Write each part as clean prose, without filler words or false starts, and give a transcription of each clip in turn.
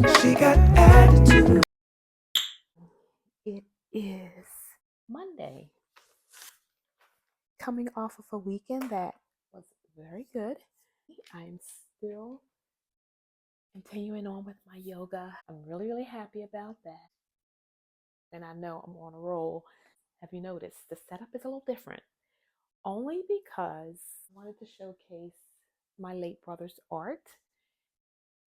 She got attitude. It is Monday, coming off of a weekend that was very good. I'm still continuing on with my yoga. I'm really happy about that. And I know I'm on a roll. Have you noticed the setup is a little different? Only because I wanted to showcase my late brother's art.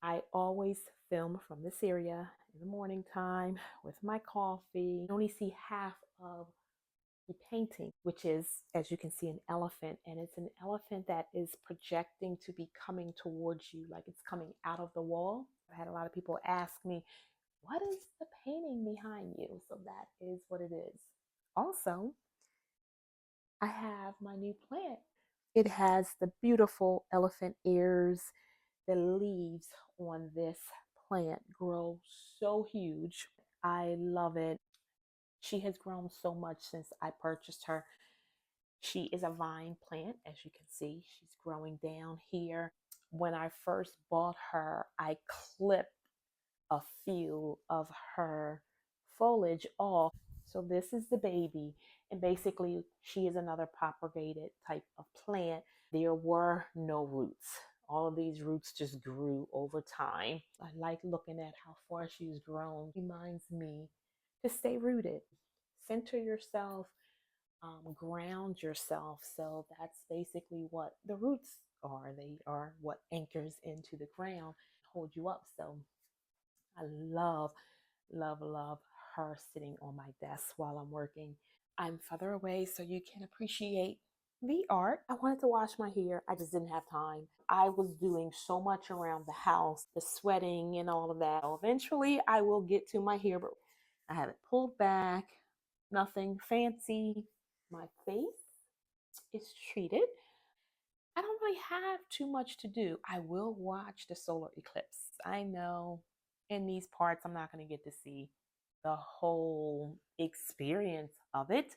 I always film from this area in the morning time with my coffee. You only see half of the painting, which is, as you can see, an elephant, and it's an elephant that is projecting to be coming towards you, like it's coming out of the wall. I had a lot of people ask me, what is the painting behind you? So that is what it is. Also, I have my new plant. It has the beautiful elephant ears. The leaves on this plant grow so huge. I love it. She has grown so much since I purchased her. She is a vine plant, as you can see. She's growing down here. When I first bought her, I clipped a few of her foliage off. So this is the baby. And basically, she is another propagated type of plant. There were no roots. All of these roots just grew over time. I like looking at how far she's grown. It reminds me to stay rooted. Center yourself, ground yourself. So that's basically what the roots are. They are what anchors into the ground, hold you up. So I love her sitting on my desk while I'm working. I'm further away so you can appreciate the art. I wanted to wash my hair. I just didn't have time. I was doing so much around the house, the sweating and all of that. Eventually, I will get to my hair, but I have it pulled back. Nothing fancy. My face is treated. I don't really have too much to do. I will watch the solar eclipse. I know in these parts I'm not going to get to see the whole experience of it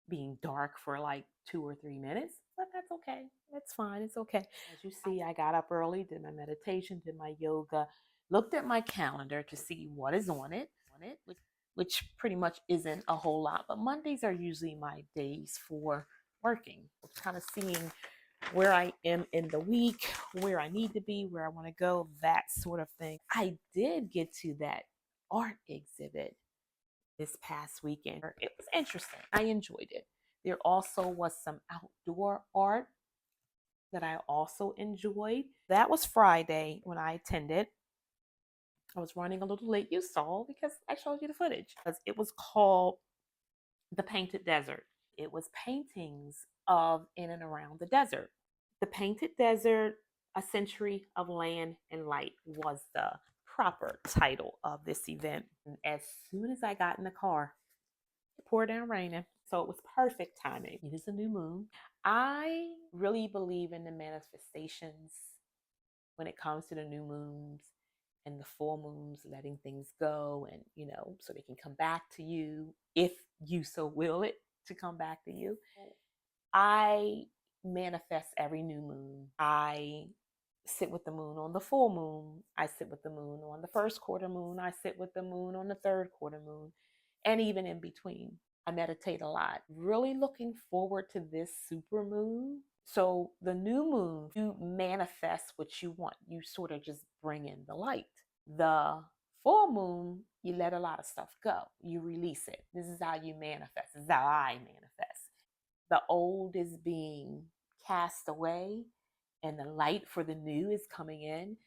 being dark for like 2 or 3 minutes, but that's okay. That's fine. It's okay. As you see, I got up early, did my meditation, did my yoga, looked at my calendar to see what is on it, which pretty much isn't a whole lot, but Mondays are usually my days for working, kind of seeing where I am in the week, where I need to be, where I want to go, that sort of thing. I did get to that art exhibit this past weekend. It was interesting. I enjoyed it. There also was some outdoor art that I also enjoyed. That was Friday when I attended. I was running a little late, you saw, because I showed you the footage. Because it was called The Painted Desert. It was paintings of in and around the desert. The Painted Desert, A Century of Land and Light was the proper title of this event. And as soon as I got in the car, it poured down raining. So it was perfect timing. It is a new moon. I really believe in the manifestations when it comes to the new moons and the full moons, letting things go and, so they can come back to you if you so will it to come back to you. I manifest every new moon. I sit with the moon on the full moon. I sit with the moon on the first quarter moon. I sit with the moon on the third quarter moon, and even in between. I meditate a lot. Really looking forward to this super moon. So the new moon, you manifest what you want. You sort of just bring in the light. The full moon, you let a lot of stuff go. You release it. This is how you manifest. This is how I manifest. The old is being cast away and the light for the new is coming in.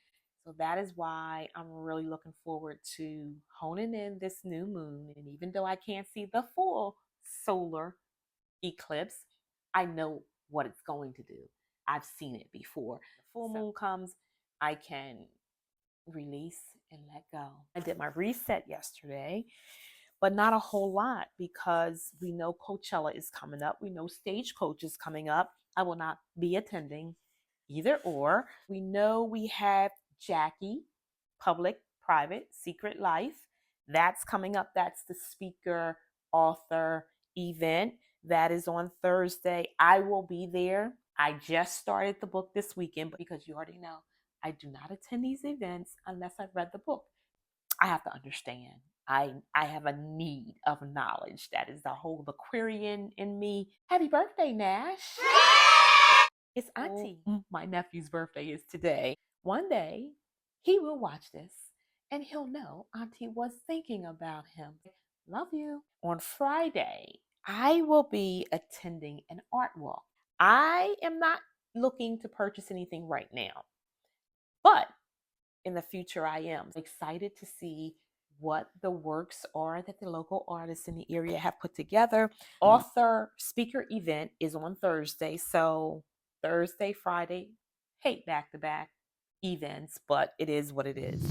So that is why I'm really looking forward to honing in this new moon. And even though I can't see the full solar eclipse, I know what it's going to do. I've seen it before. The full moon comes, I can release and let go. I did my reset yesterday, but not a whole lot because we know Coachella is coming up. We know Stagecoach is coming up. I will not be attending either or. We know we have Jackie, Public, Private, Secret Life. That's coming up. That's the speaker, author event. That is on Thursday. I will be there. I just started the book this weekend, but because you already know, I do not attend these events unless I've read the book. I have to understand. I have a need of knowledge. That is the whole Aquarian in me. Happy birthday, Nash. It's Auntie. My nephew's birthday is today. One day, he will watch this and he'll know Auntie was thinking about him. Love you. On Friday, I will be attending an art walk. I am not looking to purchase anything right now, but in the future, I am excited to see what the works are that the local artists in the area have put together. Author speaker event is on Thursday. So Thursday, Friday, hate back-to-back events, but it is what it is.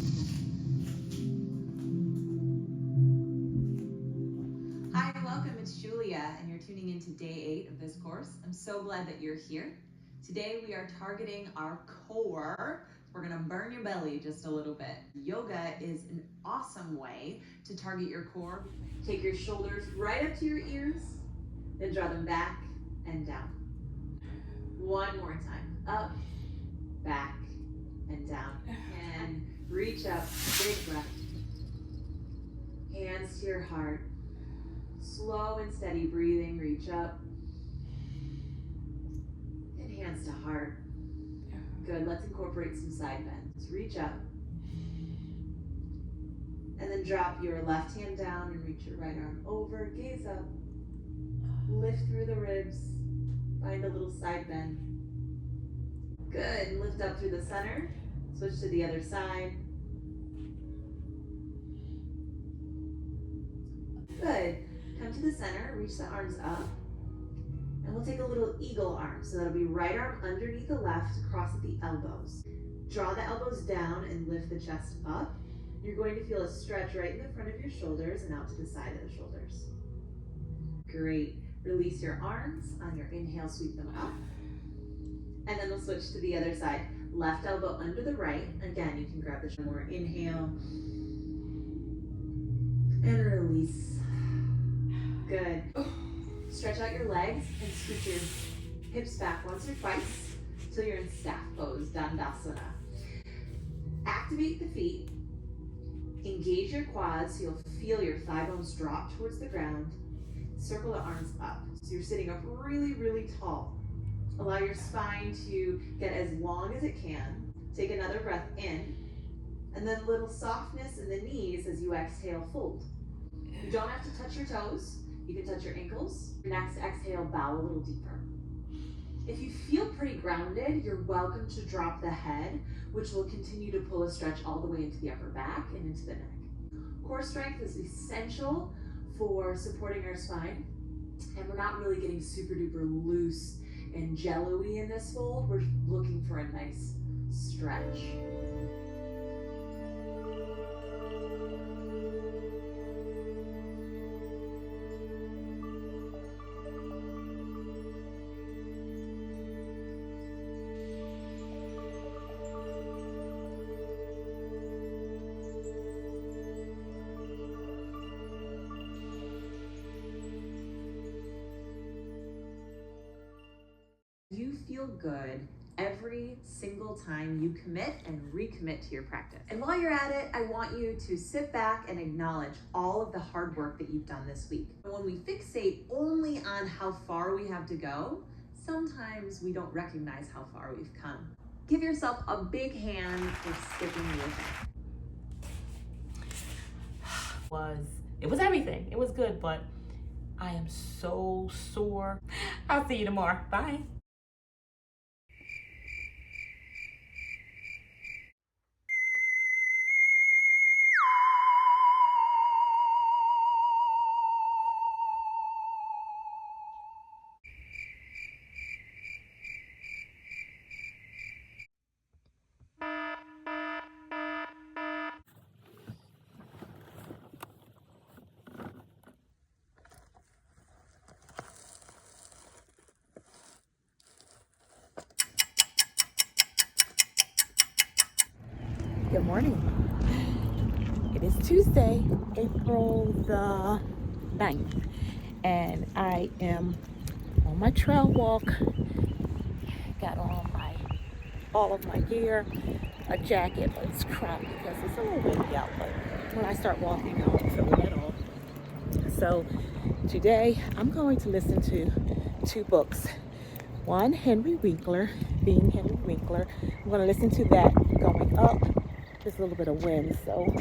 Hi, welcome. It's Julia, and you're tuning into day 8 of this course. I'm so glad that you're here. Today we are targeting our core. We're going to burn your belly just a little bit. Yoga is an awesome way to target your core. Take your shoulders right up to your ears, then draw them back and down. One more time. Up, back, and down. And reach up, big breath. Hands to your heart. Slow and steady breathing, reach up. And hands to heart. Good, let's incorporate some side bends. Reach up. And then drop your left hand down and reach your right arm over. Gaze up. Lift through the ribs. Find a little side bend. Good, and lift up through the center. Switch to the other side. Good. Come to the center, reach the arms up. And we'll take a little eagle arm. So that'll be right arm underneath the left, across at the elbows. Draw the elbows down and lift the chest up. You're going to feel a stretch right in the front of your shoulders and out to the side of the shoulders. Great. Release your arms. On your inhale, sweep them up. And then we'll switch to the other side. Left elbow under the right. Again, you can grab the shoulder. More inhale. And release. Good. Stretch out your legs and scoot your hips back once or twice until you're in staff pose, Dandasana. Activate the feet. Engage your quads so you'll feel your thigh bones drop towards the ground. Circle the arms up. So you're sitting up really, really tall. Allow your spine to get as long as it can. Take another breath in. And then a little softness in the knees as you exhale, fold. You don't have to touch your toes. You can touch your ankles. Your next exhale, bow a little deeper. If you feel pretty grounded, you're welcome to drop the head, which will continue to pull a stretch all the way into the upper back and into the neck. Core strength is essential for supporting our spine, and we're not really getting super duper loose and jello-y in this fold. We're looking for a nice stretch. You feel good every single time you commit and recommit to your practice. And while you're at it, I want you to sit back and acknowledge all of the hard work that you've done this week. When we fixate only on how far we have to go, sometimes we don't recognize how far we've come. Give yourself a big hand for sticking with it. It was everything. It was good, but I am so sore. I'll see you tomorrow. Bye. Good morning. It is Tuesday, April the 9th, and I am on my trail walk. Got on all of my gear, a jacket, but it's cropped because it's a little windy out, but when I start walking, I don't feel it at all. So today I'm going to listen to two books. One, Henry Winkler, being Henry Winkler. I'm going to listen to that going up. There's a little bit of wind, so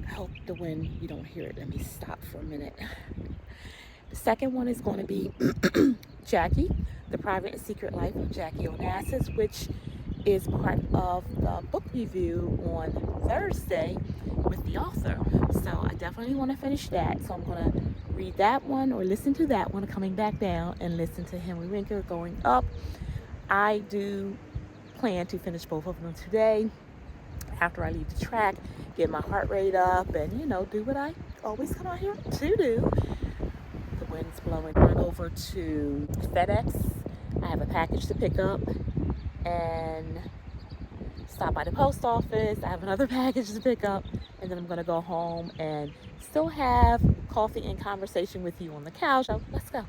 I hope the wind, you don't hear it. Let me stop for a minute. The second one is going to be Jackie, The Private and Secret Life of Jackie Onassis, which is part of the book review on Thursday with the author. So I definitely want to finish that. So I'm going to read that one or listen to that one coming back down and listen to Henry Winkler going up. I do plan to finish both of them today after I leave the track, get my heart rate up, and do what I always come out here to do. The wind's blowing. Run over to FedEx. I have a package to pick up and stop by the post office. I have another package to pick up, and then I'm going to go home and still have coffee and conversation with you on the couch. So let's go.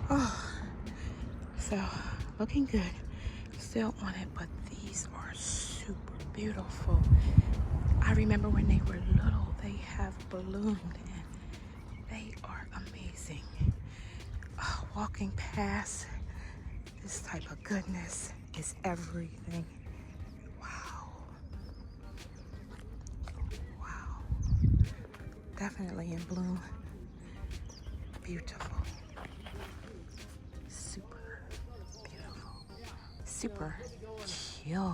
Oh, so looking good. Still on it, but these are super beautiful. I remember when they were little, they have ballooned and they are amazing. Walking past this type of goodness is everything. Wow. Wow. Definitely in bloom. Beautiful. Super beautiful. Super cute.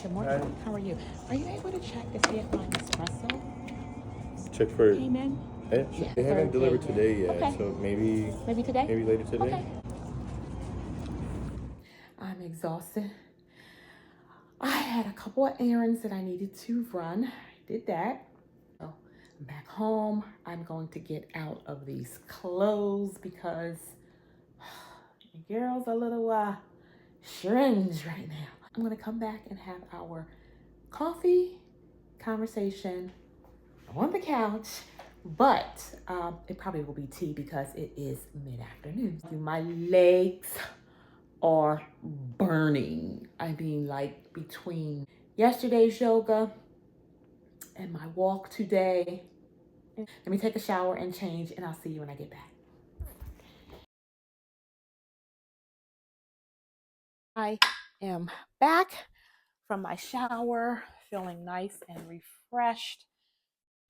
Good morning. How are you? Are you able to check to see if my espresso Check for came in? it. Yeah, They haven't delivered today yet, okay. so maybe today? maybe later today. Okay. I'm exhausted. I had a couple of errands that I needed to run. I did that. So I'm back home. I'm going to get out of these clothes because the girl's a little strange right now. I'm gonna come back and have our coffee conversation on the couch, but it probably will be tea because it is mid-afternoon. My legs are burning. I mean, like between yesterday's yoga and my walk today. Let me take a shower and change, and I'll see you when I get back. I am back from my shower, feeling nice and refreshed.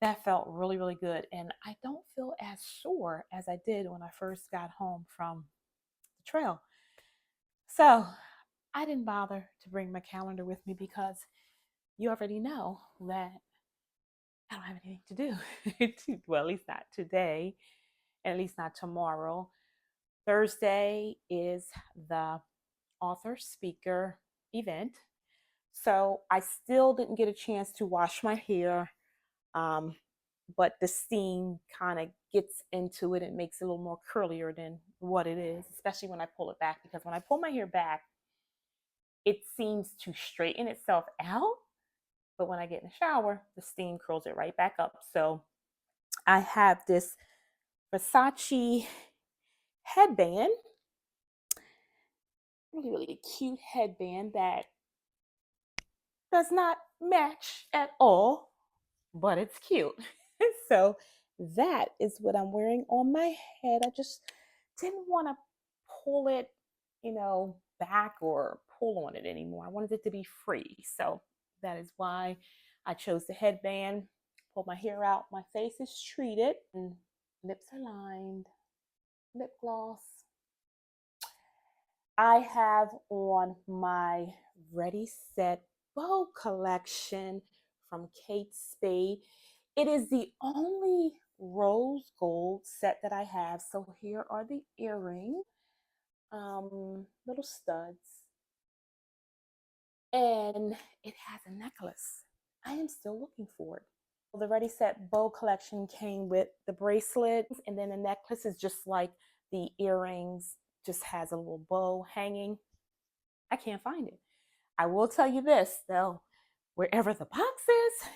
That felt really, really good. And I don't feel as sore as I did when I first got home from the trail. So I didn't bother to bring my calendar with me because you already know that I don't have anything to do. Well, at least not today. at least not tomorrow. Thursday is the author speaker event. So I still didn't get a chance to wash my hair, but the steam kind of gets into it and makes it a little more curlier than what it is, especially when I pull it back. Because when I pull my hair back, it seems to straighten itself out. But when I get in the shower, the steam curls it right back up. So I have this Versace headband, really, really cute headband that does not match at all, but it's cute. So that is what I'm wearing on my head. I just didn't want to pull it, back or pull on it anymore. I wanted it to be free. So that is why I chose the headband, pull my hair out. My face is treated and lips are lined, lip gloss. I have on my Ready Set bow collection from Kate Spade. It is the only rose gold set that I have. So here are the earrings, little studs, and it has a necklace. I am still looking for it. The Ready Set bow collection came with the bracelet, and then the necklace is just like the earrings, just has a little bow hanging. I can't find it. I will tell you this though, wherever the box is,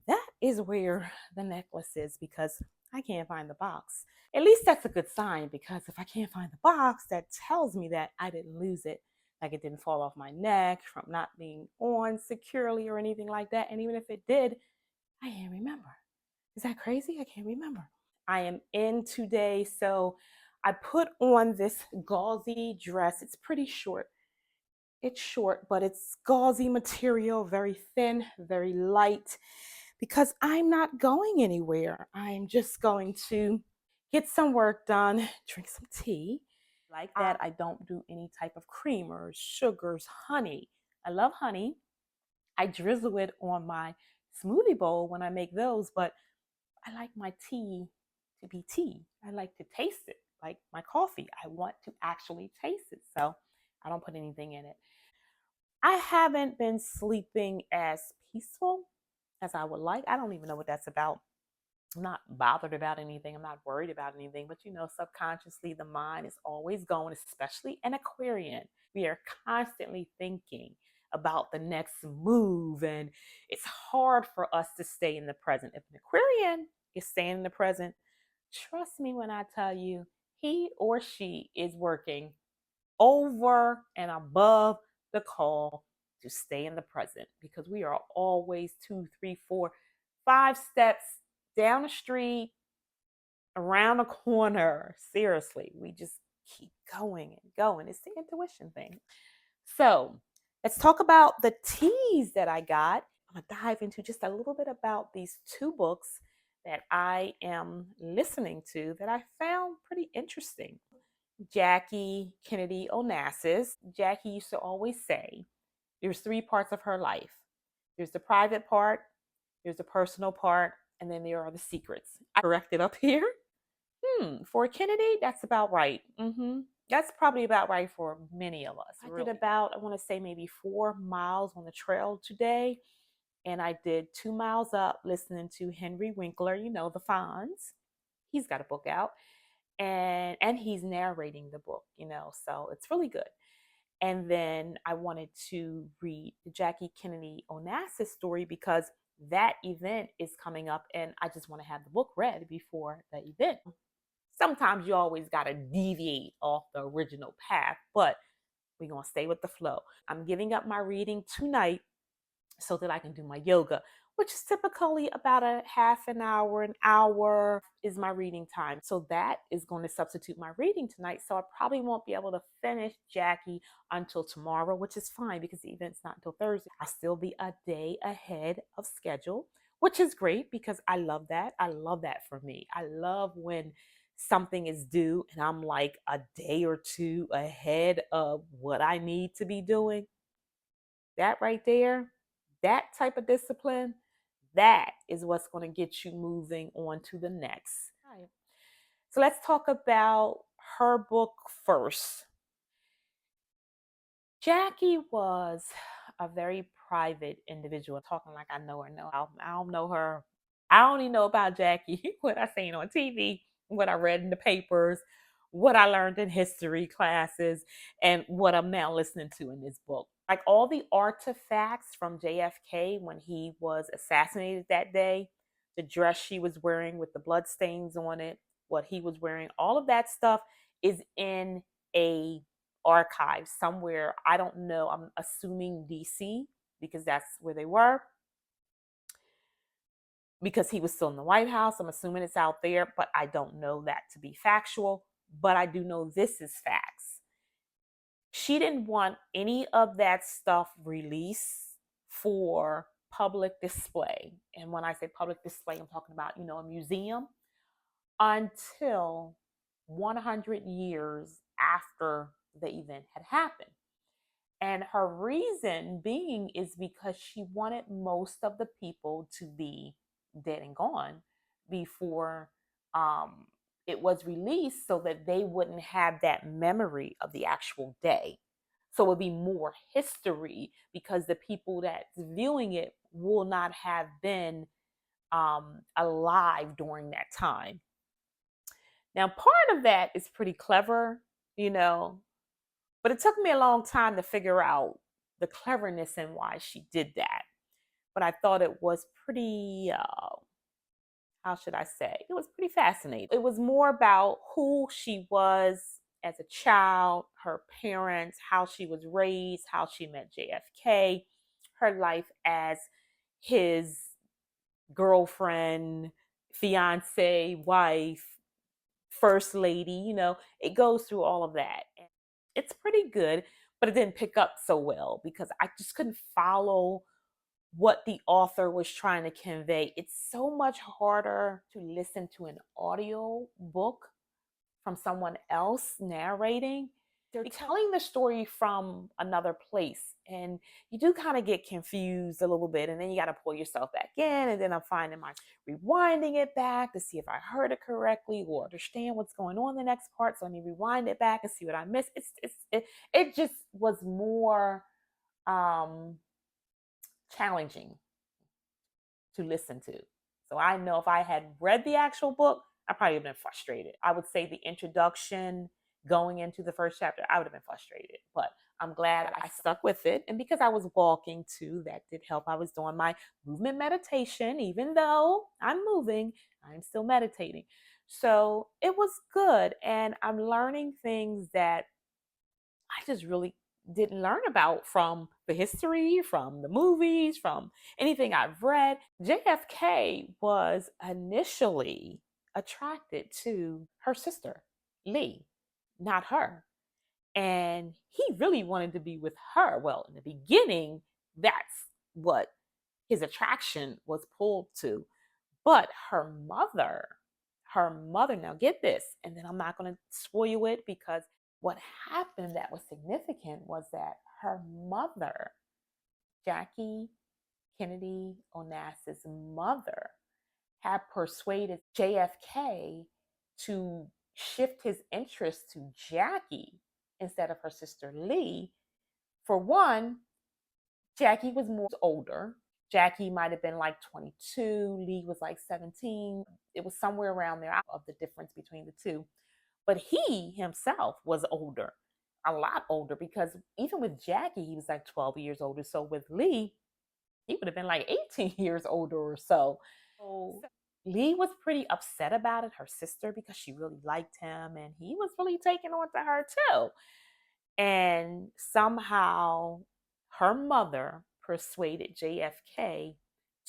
that is where the necklace is, because I can't find the box. At least that's a good sign, because if I can't find the box, that tells me that I didn't lose it. Like it didn't fall off my neck from not being on securely or anything like that. And even if it did, I can't remember. Is that crazy? I can't remember. I am in today, so I put on this gauzy dress. It's pretty short. It's short, but it's gauzy material, very thin, very light, because I'm not going anywhere. I'm just going to get some work done, drink some tea. Like that, I don't do any type of creamers, sugars, honey. I love honey. I drizzle it on my smoothie bowl when I make those, but I like my tea to be tea. I like to taste it like my coffee. I want to actually taste it. So I don't put anything in it. I haven't been sleeping as peaceful as I would like. I don't even know what that's about. I'm not bothered about anything. I'm not worried about anything. But subconsciously, the mind is always going, especially an Aquarian. We are constantly thinking about the next move, and it's hard for us to stay in the present. If an Aquarian is staying in the present, trust me when I tell you, he or she is working over and above the call to stay in the present, because we are always 2, 3, 4, 5 steps down the street, around the corner. Seriously, we just keep going and going. It's the intuition thing. So let's talk about the teas that I got. I'm gonna dive into just a little bit about these 2 books that I am listening to that I found pretty interesting. Jackie Kennedy Onassis. Jackie used to always say there's 3 parts of her life. There's the private part, there's the personal part, and then there are the secrets. I corrected up here. For Kennedy, that's about right. That's probably about right for many of us. I did about, I want to say maybe 4 miles on the trail today. And I did 2 miles up listening to Henry Winkler, the Fonz. He's got a book out, and he's narrating the book, so it's really good. And then I wanted to read the Jackie Kennedy Onassis story, because that event is coming up and I just want to have the book read before the event. Sometimes you always got to deviate off the original path, but we're going to stay with the flow. I'm giving up my reading tonight so that I can do my yoga, which is typically about a half an hour is my reading time. So that is going to substitute my reading tonight. So I probably won't be able to finish Jackie until tomorrow, which is fine because the event's not until Thursday. I'll still be a day ahead of schedule, which is great because I love that. I love that for me. I love when something is due and I'm like a day or 2 ahead of what I need to be doing. That right there, that type of discipline, that is what's going to get you moving on to the next. Right. So let's talk about her book first. Jackie was a very private individual, talking like I know her. No, I don't know her. I only know about Jackie what I seen on TV, what I read in the papers, what I learned in history classes, and what I'm now listening to in this book. Like all the artifacts from JFK when he was assassinated that day, the dress she was wearing with the blood stains on it, what he was wearing, all of that stuff is in a archive somewhere. I don't know. I'm assuming DC because that's where they were. Because he was still in the White House, I'm assuming it's out there, but I don't know that to be factual. But I do know this is facts. She didn't want any of that stuff released for public display. And when I say public display, I'm talking about, a museum until 100 years after the event had happened. And her reason being is because she wanted most of the people to be dead and gone before um, it was released so that they wouldn't have that memory of the actual day. So it would be more history because the people that's viewing it will not have been alive during that time. Now, part of that is pretty clever, you know, but it took me a long time to figure out the cleverness and why she did that. But I thought it was pretty, how should I say? It was pretty fascinating. It was more about who she was as a child, her parents, how she was raised, how she met JFK, her life as his girlfriend, fiance, wife, first lady, it goes through all of that. It's pretty good, but it didn't pick up so well because I just couldn't follow what the author was trying to convey. It's so much harder to listen to an audio book from someone else narrating. They're telling the story from another place, and you do kind of get confused a little bit, and then you got to pull yourself back in. And then I'm finding my rewinding it back to see if I heard it correctly or understand what's going on in the next part. So let me rewind it back and see what I missed. It just was more um, challenging to listen to. So I know if I had read the actual book, I probably would have been frustrated. I would say the introduction going into the first chapter, I would have been frustrated. But I'm glad I stuck with it. And because I was walking too, that did help. I was doing my movement meditation. Even though I'm moving, I'm still meditating. So it was good. And I'm learning things that I just really didn't learn about from the history, from the movies, from anything I've read. JFK was initially attracted to her sister, Lee, not her. And he really wanted to be with her. Well, in the beginning, that's what his attraction was pulled to. But her mother, now get this, and then I'm not going to spoil it because what happened that was significant was that her mother, Jackie Kennedy Onassis's mother, had persuaded JFK to shift his interest to Jackie instead of her sister Lee. For one, Jackie was more older. Jackie might have been like 22, Lee was like 17. It was somewhere around there of the difference between the two. But he himself was older, a lot older, because even with Jackie, he was like 12 years older. So with Lee, he would have been like 18 years older or so. So Lee was pretty upset about it, her sister, because she really liked him and he was really taking on to her too. And somehow her mother persuaded JFK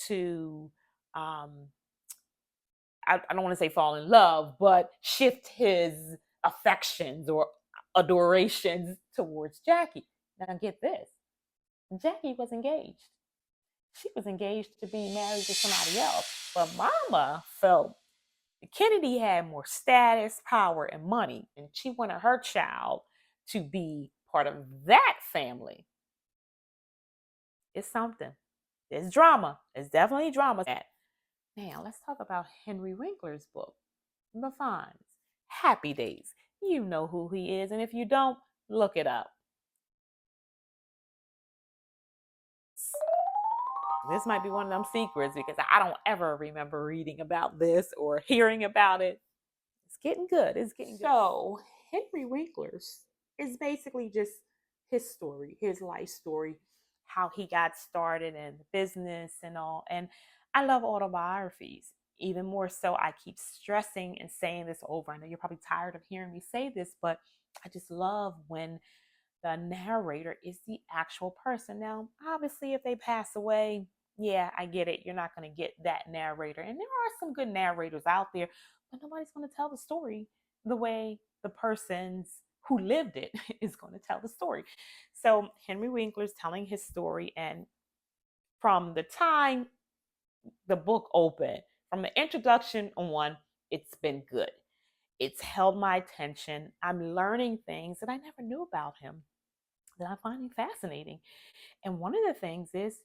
to, I don't want to say fall in love, but shift his affections or adorations towards Jackie. Now, get this, Jackie was engaged. She was engaged to be married to somebody else. But Mama felt Kennedy had more status, power, and money, and she wanted her child to be part of that family. It's something. There's drama. There's definitely drama. Now, let's talk about Henry Winkler's book, The Fonz. Happy Days. You know who he is, and if you don't, look it up. This might be one of them secrets because I don't ever remember reading about this or hearing about it. It's getting good. It's getting good. So, Henry Winkler's is basically just his story, his life story, how he got started in the business and all. And I love autobiographies. Even more so, I keep stressing and saying this over. I know you're probably tired of hearing me say this, but I just love when the narrator is the actual person. Now, obviously, if they pass away, yeah, I get it. You're not going to get that narrator. And there are some good narrators out there, but nobody's going to tell the story the way the person's who lived it is going to tell the story. So Henry Winkler's telling his story, and from the time the book opened, from the introduction on, it's been good. It's held my attention. I'm learning things that I never knew about him that I'm finding fascinating. And one of the things is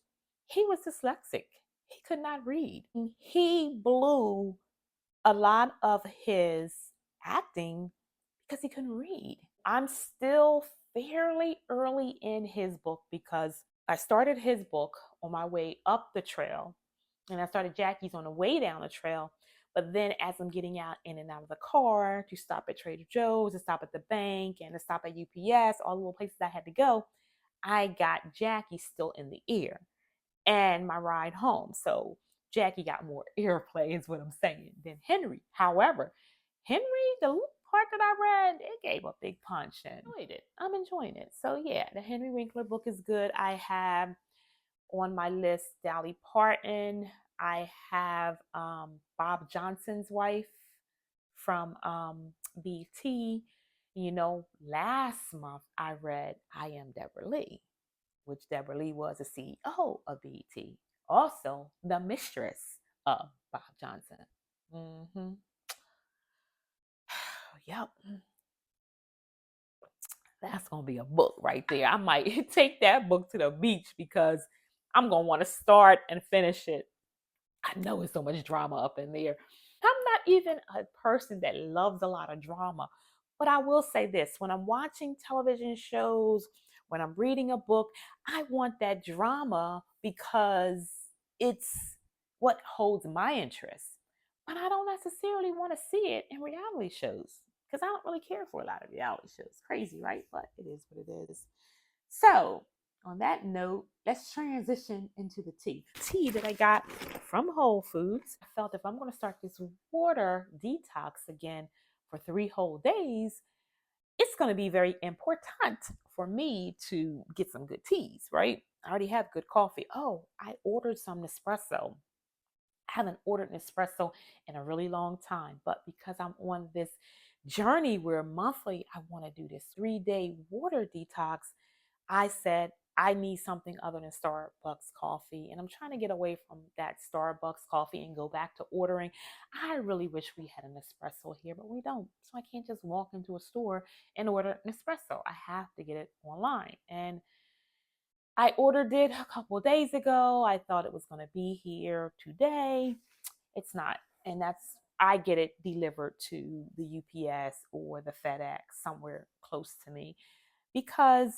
he was dyslexic. He could not read. He blew a lot of his acting because he couldn't read. I'm still fairly early in his book because I started his book on my way up the trail, and I started Jackie's on the way down the trail. But then as I'm getting out in and out of the car to stop at Trader Joe's, to stop at the bank, and to stop at UPS, all the little places I had to go, I got Jackie still in the ear and my ride home. So Jackie got more airplay, is what I'm saying, than Henry. However, Henry, the little part that I read, it gave a big punch and enjoyed it. I'm enjoying it. So yeah, the Henry Winkler book is good. I have on my list Dolly Parton. I have Bob Johnson's wife from BT. You know, last month I read I Am Deborah Lee, which Deborah Lee was the CEO of BT, also the mistress of Bob Johnson. Mm-hmm. Yep. That's going to be a book right there. I might take that book to the beach because I'm going to want to start and finish it. I know there's so much drama up in there. I'm not even a person that loves a lot of drama, but I will say this: when I'm watching television shows, when I'm reading a book, I want that drama because it's what holds my interest. But I don't necessarily want to see it in reality shows because I don't really care for a lot of reality shows. Crazy, right? But it is what it is. So, on that note, let's transition into the tea. Tea that I got from Whole Foods. I felt if I'm going to start this water detox again for 3 whole days, it's going to be very important for me to get some good teas, right? I already have good coffee. Oh, I ordered some Nespresso. I haven't ordered an espresso in a really long time, but because I'm on this journey where monthly I want to do this 3-day water detox, I said I need something other than Starbucks coffee. And I'm trying to get away from that Starbucks coffee and go back to ordering. I really wish we had an espresso here, but we don't. So I can't just walk into a store and order an espresso. I have to get it online. And I ordered it a couple of days ago. I thought it was going to be here today. It's not. And I get it delivered to the UPS or the FedEx somewhere close to me because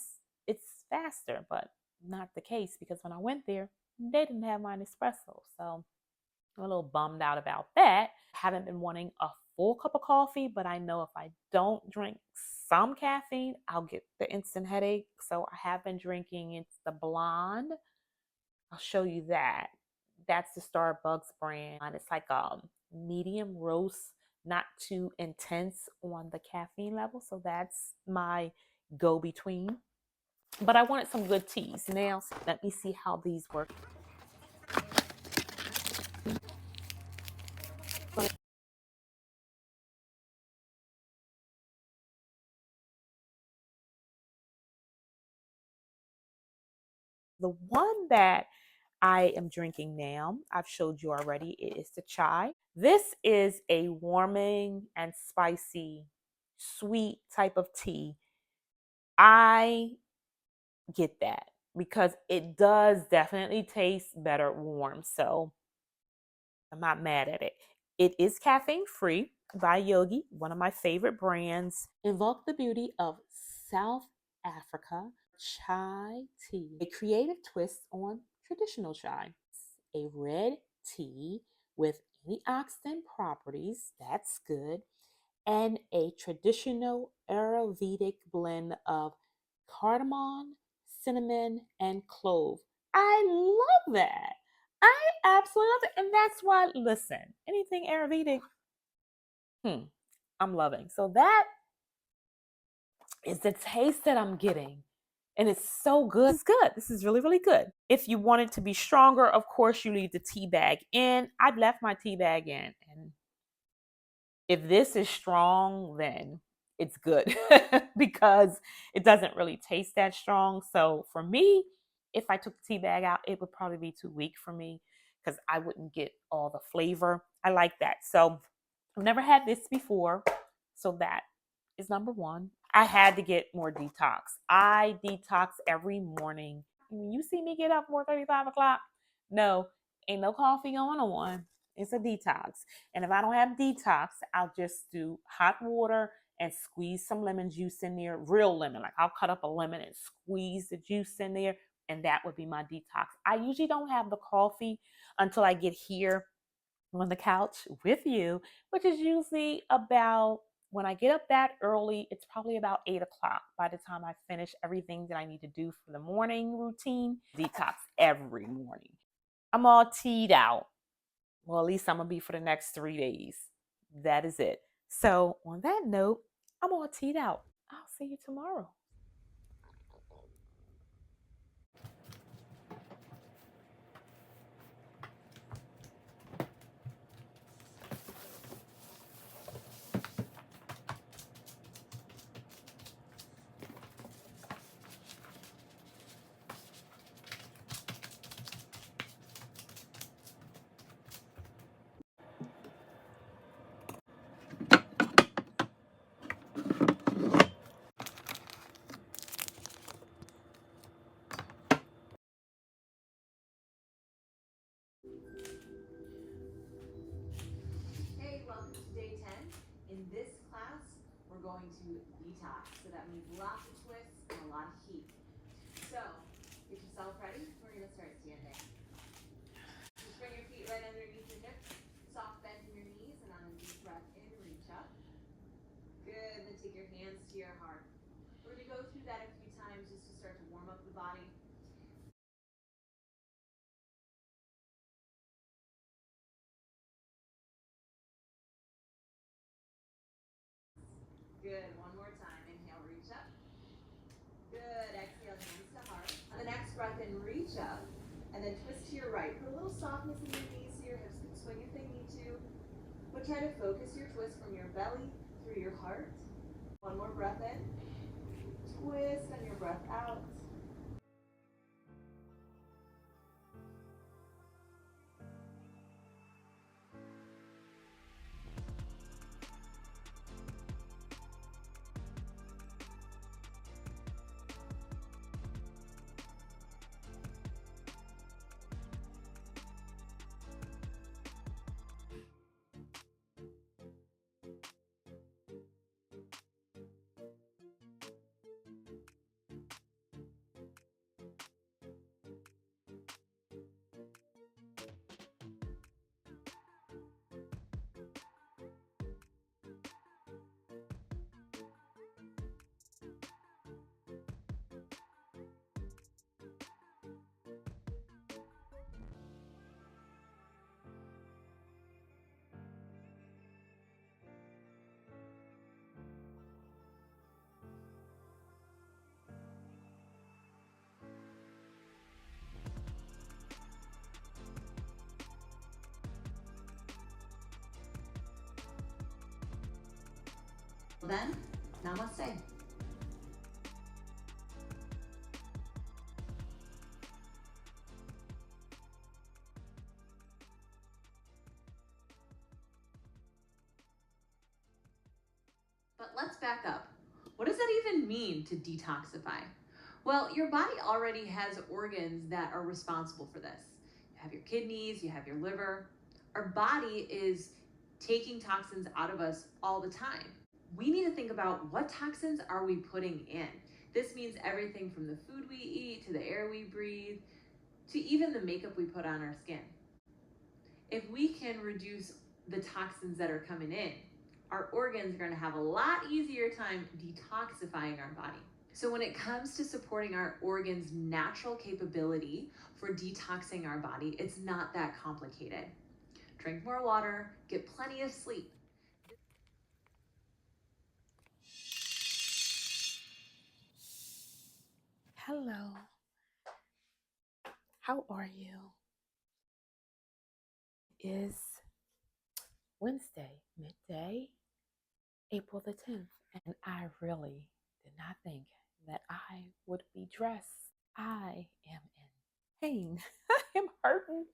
it's faster, but not the case because when I went there, they didn't have my espresso. So I'm a little bummed out about that. Haven't been wanting a full cup of coffee, but I know if I don't drink some caffeine, I'll get the instant headache. So I have been drinking, it's the blonde. I'll show you that. That's the Starbucks brand. And it's like medium roast, not too intense on the caffeine level. So that's my go between. But I wanted some good teas. Now, let me see how these work. The one that I am drinking now, I've showed you already, it is the chai. This is a warming and spicy, sweet type of tea. I get that because it does definitely taste better warm. So I'm not mad at it. It is caffeine free. by Yogi, one of my favorite brands. Invoke the beauty of South Africa chai tea, a creative twist on traditional chai. A red tea with antioxidant properties, that's good, and a traditional Ayurvedic blend of cardamom, cinnamon, and clove. I love that. I absolutely love it. And that's why, listen, anything Ayurvedic, I'm loving. So that is the taste that I'm getting. And it's so good. This is good. This is really, really good. If you want it to be stronger, of course, you leave the tea bag in. I've left my tea bag in. And if this is strong, then it's good because it doesn't really taste that strong. So for me, if I took the tea bag out, it would probably be too weak for me because I wouldn't get all the flavor. I like that. So I've never had this before. So that is number one. I had to get more detox. I detox every morning. When you see me get up 4:30, 5 o'clock, no, ain't no coffee going on. It's a detox. And if I don't have detox, I'll just do hot water and squeeze some lemon juice in there, real lemon. Like I'll cut up a lemon and squeeze the juice in there, and that would be my detox. I usually don't have the coffee until I get here on the couch with you, which is usually about when I get up that early, it's probably about 8 o'clock by the time I finish everything that I need to do for the morning routine. Detox every morning. I'm all teed out. Well, at least I'm going to be for the next 3 days. That is it. So, on that note, I'm all teed out. I'll see you tomorrow. Hey, welcome to day 10. In this class, we're going to detox. So that means lots of twists and a lot of heat. So, get yourself ready. We're going to start standing. Just bring your feet right underneath your hips. Soft bend in your knees, and on a deep breath in, reach up. Good. Then take your hands to your heart. We're going to go through that a few times just to start to warm up the body. Good. One more time. Inhale, reach up. Good. Exhale, hands to heart. On the next breath in, reach up. And then twist to your right. Put a little softness in your knees so your hips can swing if they need to. But try to focus your twist from your belly through your heart. One more breath in. Twist on your breath out. Then, namaste. But let's back up. What does that even mean to detoxify? Well, your body already has organs that are responsible for this. You have your kidneys, you have your liver. Our body is taking toxins out of us all the time. We need to think about what toxins are we putting in. This means everything from the food we eat to the air we breathe to even the makeup we put on our skin. If we can reduce the toxins that are coming in, our organs are going to have a lot easier time detoxifying our body. So when it comes to supporting our organs' natural capability for detoxing our body, it's not that complicated. Drink more water, get plenty of sleep. Hello, how are you? It is Wednesday, midday, April the 10th, and I really did not think that I would be dressed. I am in pain. I am hurting.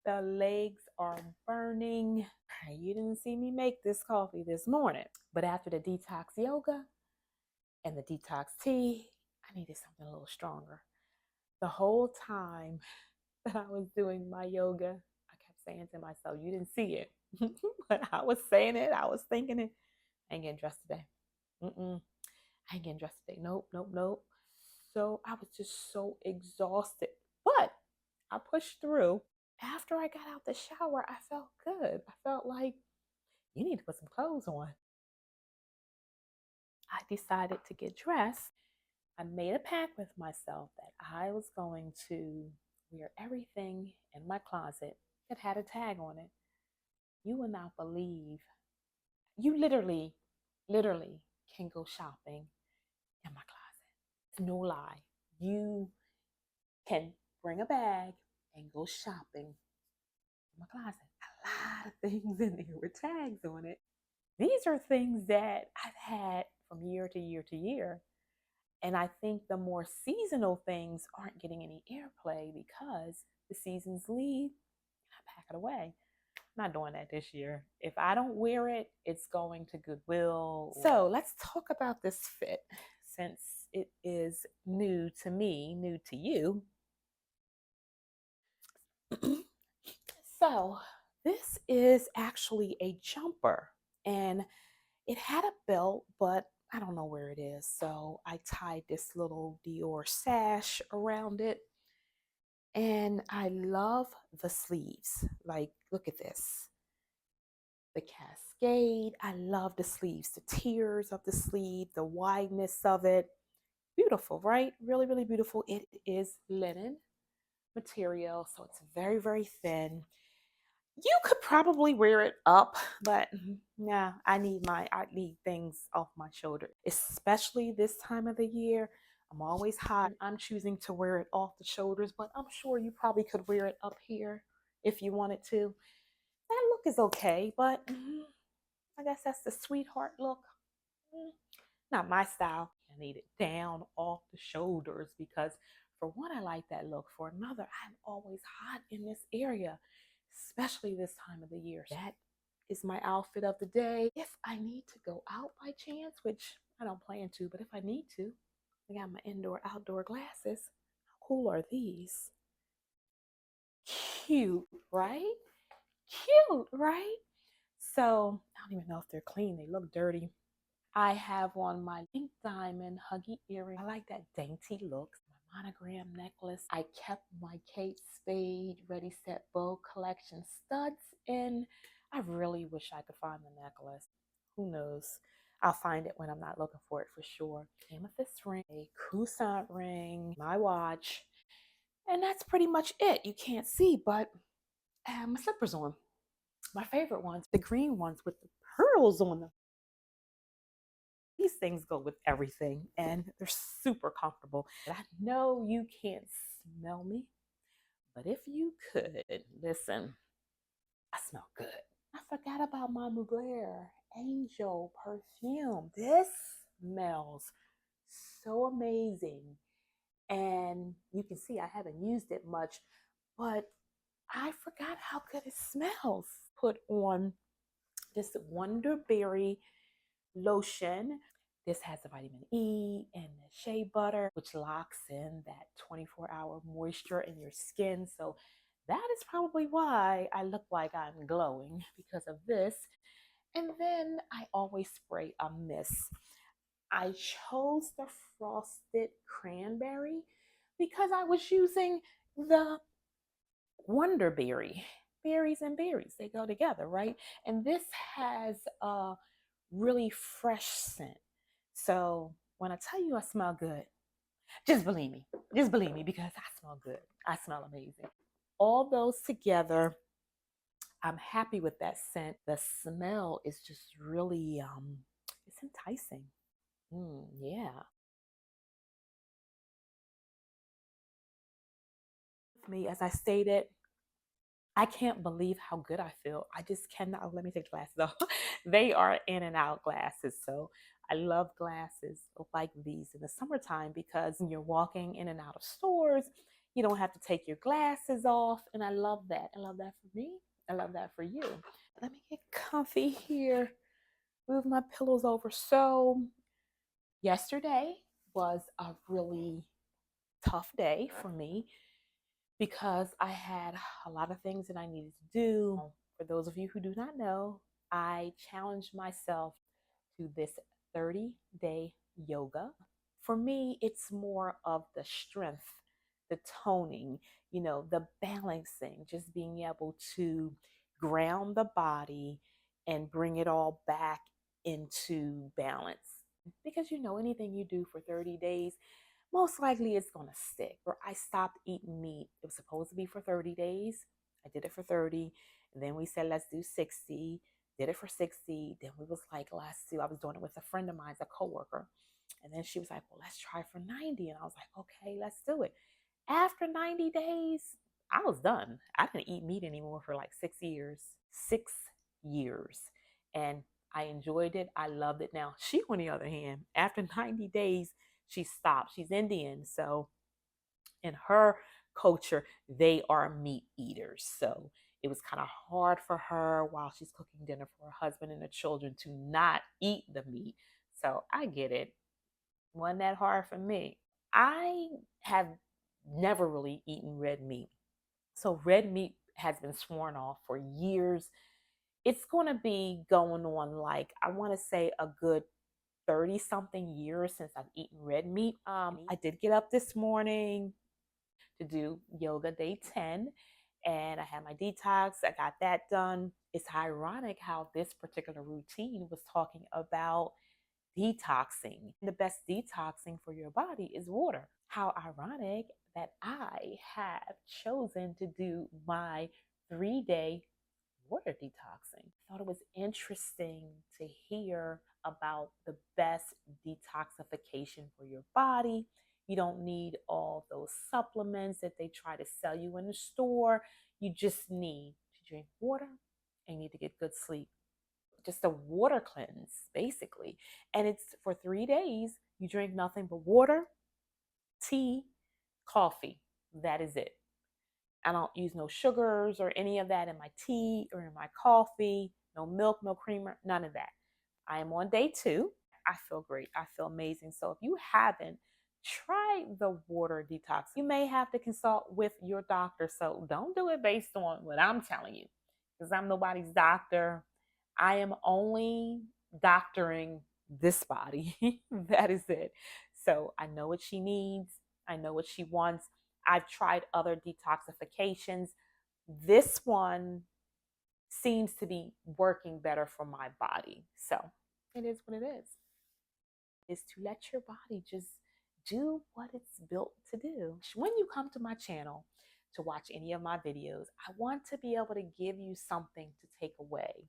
The legs are burning. You didn't see me make this coffee this morning, but after the detox yoga and the detox tea, I needed something a little stronger. The whole time that I was doing my yoga, I kept saying to myself, you didn't see it, but I was saying it, I was thinking it. I ain't getting dressed today. I ain't getting dressed today. Nope, nope, nope. So I was just so exhausted, but I pushed through. After I got out the shower, I felt good. I felt like you need to put some clothes on. I decided to get dressed. I made a pact with myself that I was going to wear everything in my closet that had a tag on it. You will not believe, you literally can go shopping in my closet. No lie. You can bring a bag and go shopping in my closet. A lot of things in there with tags on it. These are things that I've had from year to year to year. And I think the more seasonal things aren't getting any airplay because the seasons leave and I pack it away. I'm not doing that this year. If I don't wear it, it's going to Goodwill. So let's talk about this fit since it is new to me, new to you. So this is actually a jumper and it had a belt, but I don't know where it is. So I tied this little Dior sash around it. And I love the sleeves. Like, look at this. The cascade. I love the sleeves, the tiers of the sleeve, the wideness of it. Beautiful, right? Really, really beautiful. It is linen material, so it's very, very thin. You could probably wear it up, but yeah, I need things off my shoulder, especially this time of the year. I'm always hot. I'm choosing to wear it off the shoulders, but I'm sure you probably could wear it up here if you wanted to. That look is okay, but I guess that's the sweetheart look. Mm, Not my style. I need it down off the shoulders because for one, I like that look. For another, I'm always hot in this area, especially this time of the year. That is my outfit of the day. If I need to go out by chance, which I don't plan to, but if I need to, I got my indoor outdoor glasses. How cool are these? Cute, right? Cute, right? So I don't even know if they're clean. They look dirty. I have on my pink diamond huggy earring. I like that dainty look. My monogram necklace. I kept my Kate Spade Ready Set Bow collection studs in. I really wish I could find the necklace. Who knows? I'll find it when I'm not looking for it for sure. Amethyst ring, a croissant ring, my watch, and that's pretty much it. You can't see, but I have my slippers on. My favorite ones, the green ones with the pearls on them. These things go with everything and they're super comfortable. And I know you can't smell me, but if you could, listen, I smell good. I forgot about my Mugler Angel perfume. This smells so amazing. And you can see I haven't used it much, but I forgot how good it smells. Put on this Wonderberry lotion. This has the vitamin E and the shea butter, which locks in that 24-hour moisture in your skin. So That is probably why I look like I'm glowing because of this. And then I always spray a mist. I chose the frosted cranberry because I was using the Wonderberry. Berries and berries, they go together, right? And this has a really fresh scent. So when I tell you I smell good, just believe me. Just believe me because I smell good. I smell amazing. All those together, I'm happy with that scent. The smell is just really it's enticing. Yeah. Me, as I stated, I can't believe how good I feel. I just cannot. Oh, let me take the glasses off. They are in and out glasses. So I love glasses like these in the summertime because when you're walking in and out of stores, you don't have to take your glasses off. And I love that. I love that for me. I love that for you. Let me get comfy here. Move my pillows over. So yesterday was a really tough day for me because I had a lot of things that I needed to do. For those of you who do not know, I challenged myself to this 30-day yoga. For me, it's more of the strength, the toning, the balancing, just being able to ground the body and bring it all back into balance. Because anything you do for 30 days, most likely it's going to stick. Or I stopped eating meat. It was supposed to be for 30 days. I did it for 30. And then we said, let's do 60. Did it for 60. Then we was like, let's do, I was doing it with a friend of mine, a coworker. And then she was like, well, let's try for 90. And I was like, okay, let's do it. After 90 days, I was done. I didn't eat meat anymore for like 6 years. 6 years. And I enjoyed it. I loved it. Now, she, on the other hand, after 90 days, she stopped. She's Indian. So in her culture, they are meat eaters. So it was kind of hard for her while she's cooking dinner for her husband and the children to not eat the meat. So I get it. Wasn't that hard for me? I have never really eaten red meat. So red meat has been sworn off for years. It's going to be going on like, I want to say a good 30 something years since I've eaten red meat. I did get up this morning to do yoga day 10 and I had my detox. I got that done. It's ironic how this particular routine was talking about detoxing. The best detoxing for your body is water. How ironic that I have chosen to do my 3-day water detoxing. I thought it was interesting to hear about the best detoxification for your body. You don't need all those supplements that they try to sell you in the store. You just need to drink water and you need to get good sleep. Just a water cleanse, basically. And it's for 3 days. You drink nothing but water, tea, coffee. That is it. I don't use no sugars or any of that in my tea or in my coffee, no milk, no creamer, none of that. I am on day 2. I feel great. I feel amazing. So if you haven't tried the water detox, you may have to consult with your doctor. So don't do it based on what I'm telling you because I'm nobody's doctor. I am only doctoring this body. That is it. So I know what she needs. I know what she wants. I've tried other detoxifications. This one seems to be working better for my body. So it is what it is to let your body just do what it's built to do. When you come to my channel to watch any of my videos, I want to be able to give you something to take away.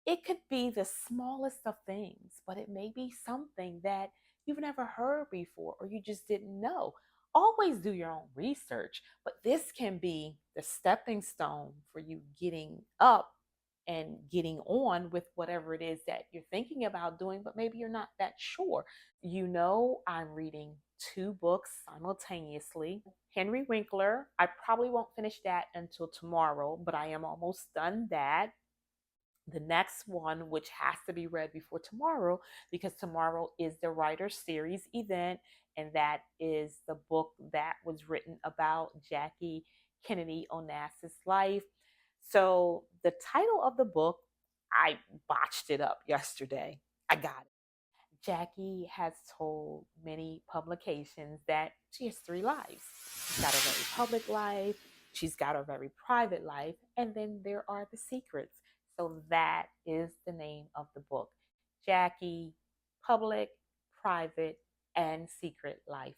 It could be the smallest of things, but it may be something that you've never heard before or you just didn't know. Always do your own research, but this can be the stepping stone for you getting up and getting on with whatever it is that you're thinking about doing, but maybe you're not that sure. I'm reading 2 books simultaneously. Henry Winkler, I probably won't finish that until tomorrow, but I am almost done that. The next one, which has to be read before tomorrow, because tomorrow is the writer series event, and that is the book that was written about Jackie Kennedy Onassis' life. So the title of the book, I botched it up yesterday. I got it. Jackie has told many publications that she has three lives. She's got a very public life, she's got a very private life, and then there are the secrets. So that is the name of the book: Jackie, Public, Private, and Secret Life.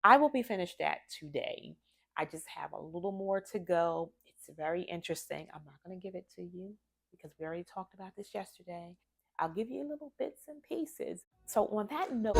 I will be finished that today. I just have a little more to go. It's very interesting. I'm not going to give it to you because we already talked about this yesterday. I'll give you little bits and pieces. So, on that note,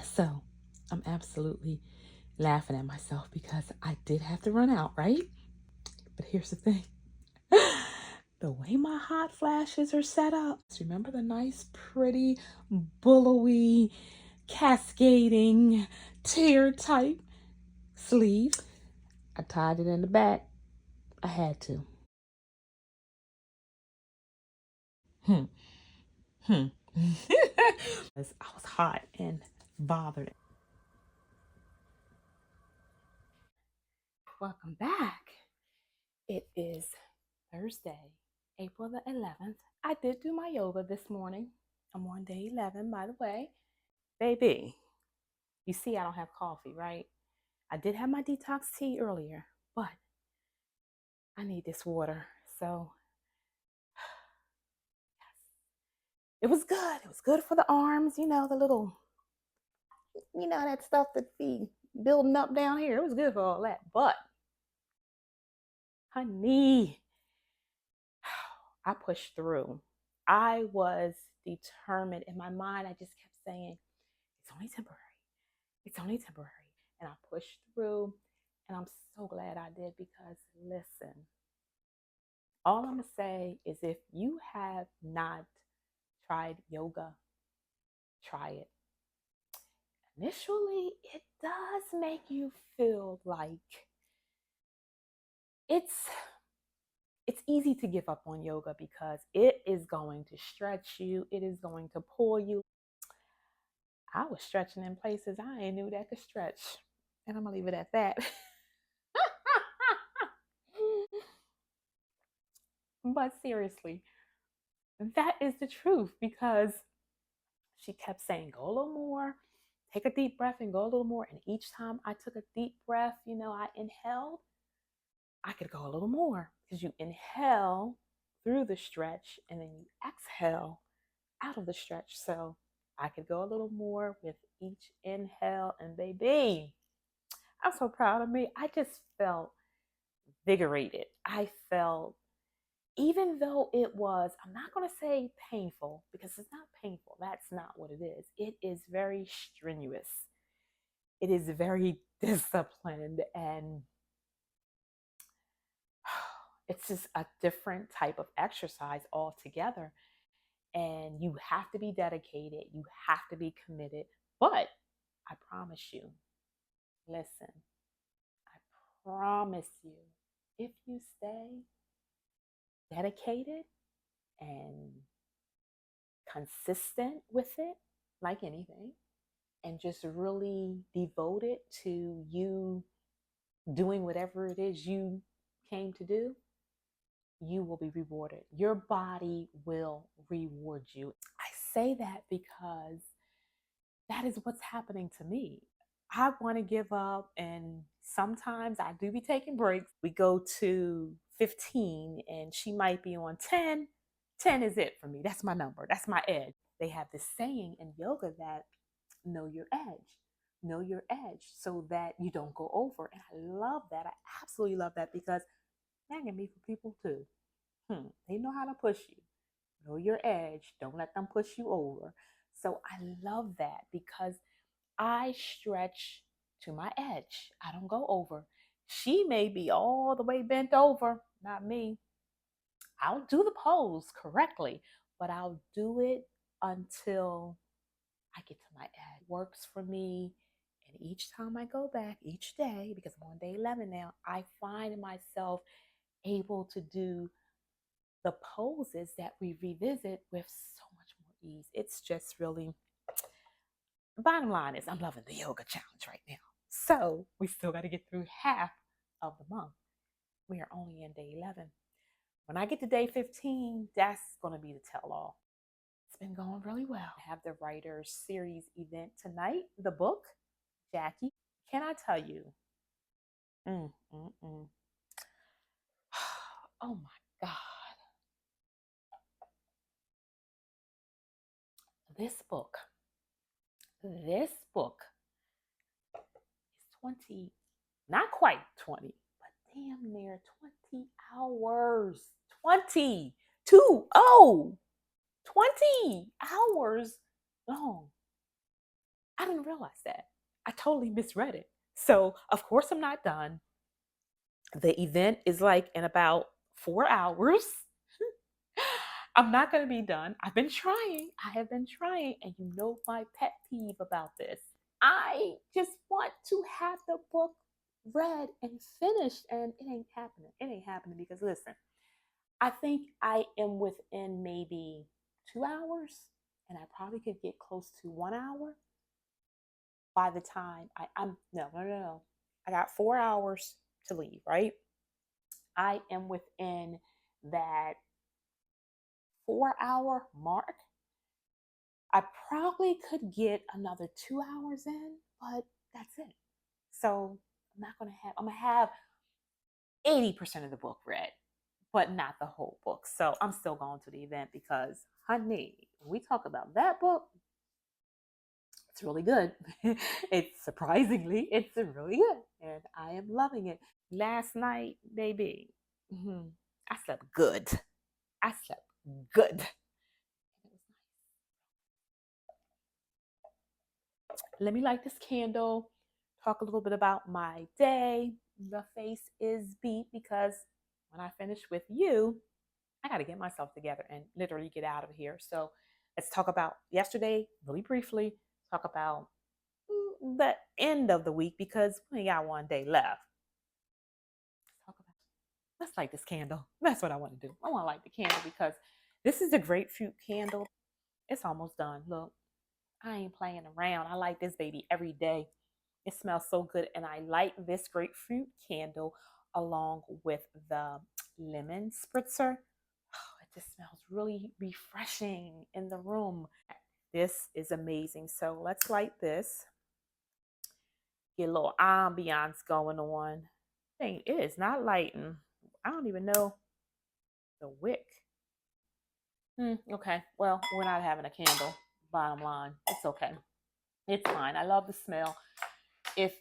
so I'm absolutely laughing at myself because I did have to run out, right? But here's the thing. The way my hot flashes are set up. Remember the nice, pretty, billowy, cascading, tear type sleeve? I tied it in the back. I had to. I was hot and bothered. Welcome back. It is Thursday, April the 11th. I did do my yoga this morning. I'm on day 11, by the way. Baby, you see I don't have coffee, right? I did have my detox tea earlier, but I need this water. So it was good. It was good for the arms, the little, that stuff that be building up down here. It was good for all that. But, honey, I pushed through. I was determined. In my mind, I just kept saying, it's only temporary. It's only temporary. And I pushed through. And I'm so glad I did because, listen, all I'm going to say is if you have not tried yoga, try it. Initially, it does make you feel like it's easy to give up on yoga because it is going to stretch you. It is going to pull you. I was stretching in places I ain't knew that could stretch. And I'm going to leave it at that. But seriously, that is the truth because she kept saying, go a little more, take a deep breath and go a little more. And each time I took a deep breath, I inhaled, I could go a little more because you inhale through the stretch and then you exhale out of the stretch. So I could go a little more with each inhale. And baby, I'm so proud of me. I just felt invigorated. I felt, even though it was, I'm not going to say painful because it's not painful. That's not what it is. It is very strenuous. It is very disciplined and it's just a different type of exercise altogether. And you have to be dedicated. You have to be committed. But I promise you, listen, I promise you, if you stay dedicated and consistent with it, like anything, and just really devoted to you doing whatever it is you came to do, you will be rewarded. Your body will reward you. I say that because that is what's happening to me. I want to give up and Sometimes I do be taking breaks. We go to 15 and she might be on 10. 10 is it for me. That's my number. That's my edge. They have this saying in yoga that know your edge. Know your edge so that you don't go over. And I love that. I absolutely love that because that can be for people too. They know how to push you. Know your edge. Don't let them push you over. So I love that because I stretch to my edge. I don't go over. She may be all the way bent over, not me. I'll do the pose correctly, but I'll do it until I get to my edge. Works for me. And each time I go back, each day, because I'm on day 11 now, I find myself able to do the poses that we revisit with so much more ease. It's just really, the bottom line is I'm loving the yoga challenge right now. So we still got to get through half of the month. We are only in day 11. When I get to day 15, that's going to be the tell all. It's been going really well. I have the writer's series event tonight, the book, Jackie. Can I tell you? Oh my God. This book is 20, not quite 20, but damn near 20 hours. 20, 20 hours long. I didn't realize that. I totally misread it. So, of course, I'm not done. The event is like in about 4 hours. I'm not going to be done. I've been trying. I have been trying. And you know my pet peeve about this. I just want to have the book read and finished, and it ain't happening. It ain't happening because, listen, I think I am within maybe 2 hours, and I probably could get close to 1 hour by the time I'm no. I got 4 hours to leave, right? I am within that 4 hour mark. I probably could get another 2 hours in, but that's it. So I'm gonna have 80% of the book read, but not the whole book. So I'm still going to the event because, honey, when we talk about that book, it's really good. It's really good. And I am loving it. Last night, baby, I slept good. I slept good. Let me light this candle, talk a little bit about my day. The face is beat because when I finish with you, I got to get myself together and literally get out of here. So let's talk about yesterday really briefly, talk about the end of the week because we got one day left. Let's light this candle. That's what I want to do. I want to light the candle because this is a grapefruit candle. It's almost done. Look, I ain't playing around. I light this baby every day. It smells so good. And I light this grapefruit candle along with the lemon spritzer. Oh, it just smells really refreshing in the room. This is amazing. So let's light this. Get a little ambiance going on. Thing is not lighting. I don't even know the wick. Okay, well, we're not having a candle. Bottom line, it's okay. It's fine. I love the smell. If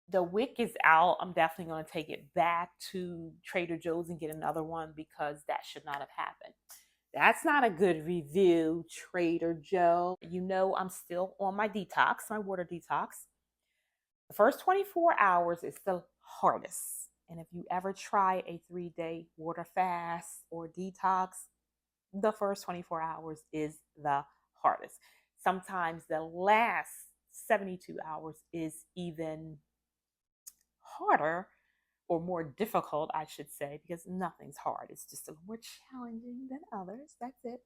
the wick is out, I'm definitely going to take it back to Trader Joe's and get another one because that should not have happened. That's not a good review, Trader Joe. You know, I'm still on my detox, my water detox. The first 24 hours is the hardest. And if you ever try a 3-day water fast or detox, the first 24 hours is the hardest. Sometimes the last 72 hours is even harder or more difficult, I should say, because nothing's hard. It's just a little more challenging than others. That's it.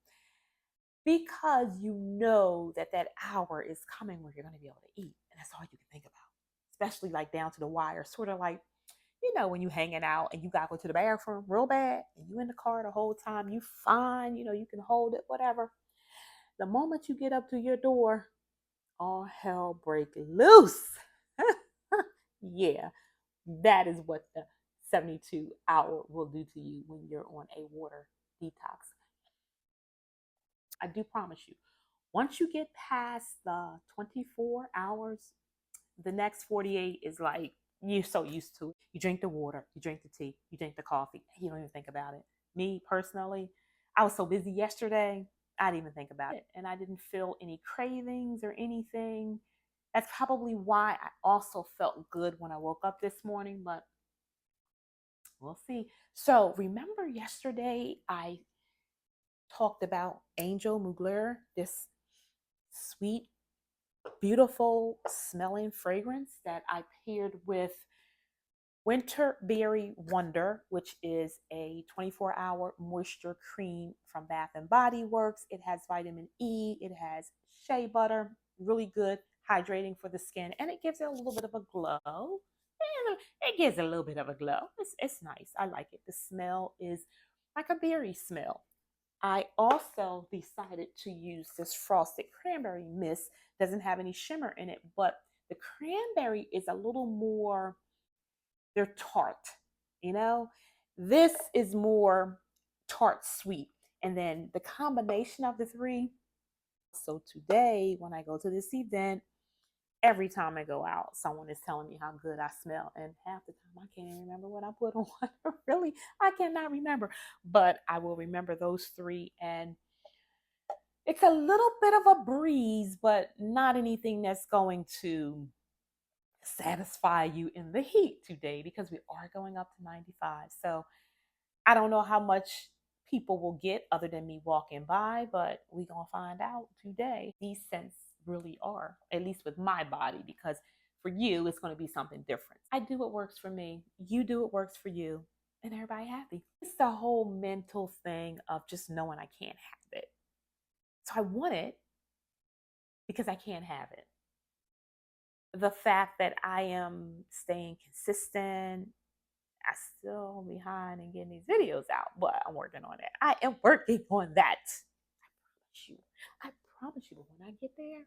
Because you know that that hour is coming where you're going to be able to eat. And that's all you can think about, especially like down to the wire, sort of like, you know, when you hanging out and you got to go to the bathroom real bad and you in the car the whole time, you fine, you know, you can hold it, whatever. The moment you get up to your door, all hell break loose. Yeah, that is what the 72-hour will do to you when you're on a water detox. I do promise you, once you get past the 24 hours, the next 48 is like you're so used to it. You drink the water, you drink the tea, you drink the coffee, you don't even think about it. Me personally, I was so busy yesterday, I didn't even think about it. And I didn't feel any cravings or anything. That's probably why I also felt good when I woke up this morning, but we'll see. So remember yesterday I talked about Angel Mugler, this sweet, beautiful smelling fragrance that I paired with Winter Berry Wonder, which is a 24-hour moisture cream from Bath and Body Works. It has vitamin E, it has shea butter, really good, hydrating for the skin, and it gives it a little bit of a glow. And it gives it a little bit of a glow. It's nice. I like it. The smell is like a berry smell. I also decided to use this frosted cranberry mist. Doesn't have any shimmer in it, but the cranberry is a little more, they're tart, you know? This is more tart sweet. And then the combination of the three. So today, when I go to this event, every time I go out, someone is telling me how good I smell. And half the time, I can't even remember what I put on. Really, I cannot remember. But I will remember those three. And it's a little bit of a breeze, but not anything that's going to satisfy you in the heat today because we are going up to 95. So I don't know how much people will get other than me walking by, but we gonna find out today. These scents really are, at least with my body, because for you it's gonna be something different. I do what works for me, you do what works for you, and everybody happy. It's the whole mental thing of just knowing I can't have it. So I want it because I can't have it. The fact that I am staying consistent, I still behind in getting these videos out, but I'm working on it. I am working on that. I promise you. I promise you. But when I get there,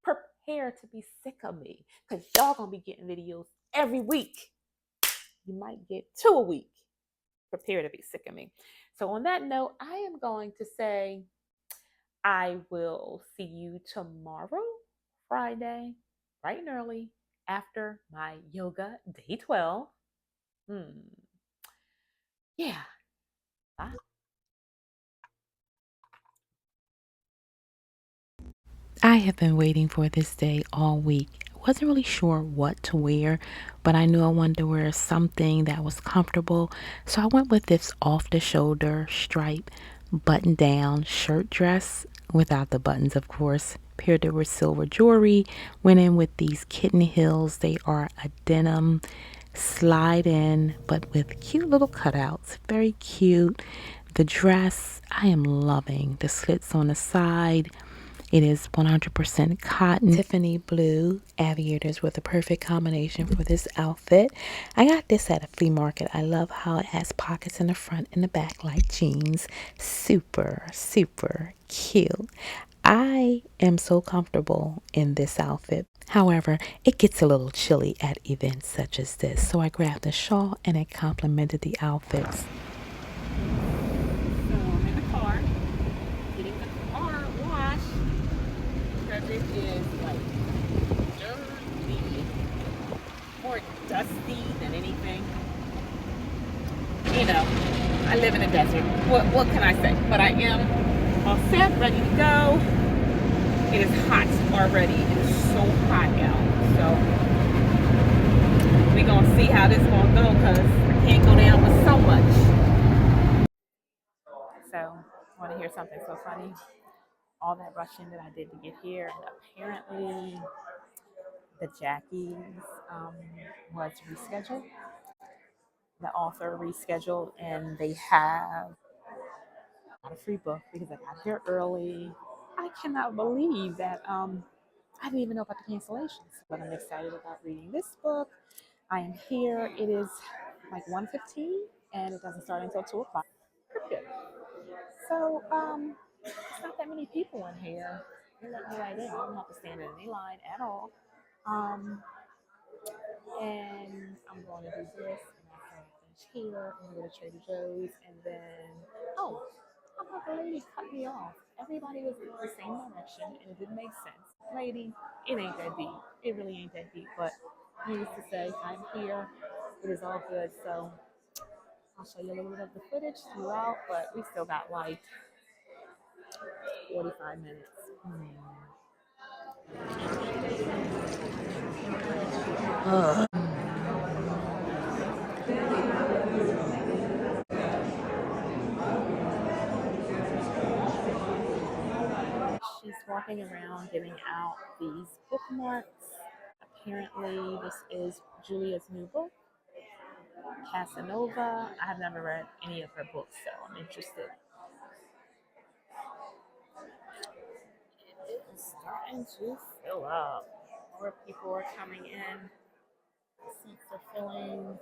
prepare to be sick of me because y'all gonna be getting videos every week. You might get 2 a week. Prepare to be sick of me. So on that note, I am going to say I will see you tomorrow, Friday, bright and early after my yoga day 12. Yeah. Bye. I have been waiting for this day all week. I wasn't really sure what to wear, but I knew I wanted to wear something that was comfortable. So I went with this off the shoulder stripe button down shirt dress without the buttons, of course. Paired it with silver jewelry. Went in with these kitten heels. They are a denim slide in, but with cute little cutouts. Very cute. The dress, I am loving the slits on the side. It is 100% cotton, Tiffany blue aviators with a perfect combination for this outfit. I got this at a flea market. I love how it has pockets in the front and the back like jeans. Super, super cute. I am so comfortable in this outfit. However, it gets a little chilly at events such as this, so I grabbed a shawl and it complemented the outfits. So I'm in the car, getting the car washed because it is like dirty, more dusty than anything. You know, I live in a desert. What can I say? But I am all set, ready to go. It is hot already. It is so hot out. So we're gonna see how this gonna go because I can't go down with so much. So I want to hear something so funny. All that rushing that I did to get here, and apparently the Jackies was rescheduled. The author rescheduled, and they have not a free book because I got here early. I cannot believe that I didn't even know about the cancellations, but I'm excited about reading this book. I am here. It is like 1:15, and it doesn't start until 2 o'clock. Perfect. So it's not that many people in here. They let me right in. I don't have to stand in any line at all. Um, and I'm going to do this, and after I finish here, I'm going to go to Trader Joe's, and then, oh, how about the lady cut me off? Everybody was going the same direction, and it didn't make sense. Lady, it ain't that deep. It really ain't that deep, but needless to say, I'm here. It is all good, so I'll show you a little bit of the footage throughout, but we still got like 45 minutes. She's walking around giving out these bookmarks. Apparently, this is Julia's new book, Casanova. I have never read any of her books, so I'm interested. It is starting to fill up. More people are coming in. Seats are filling.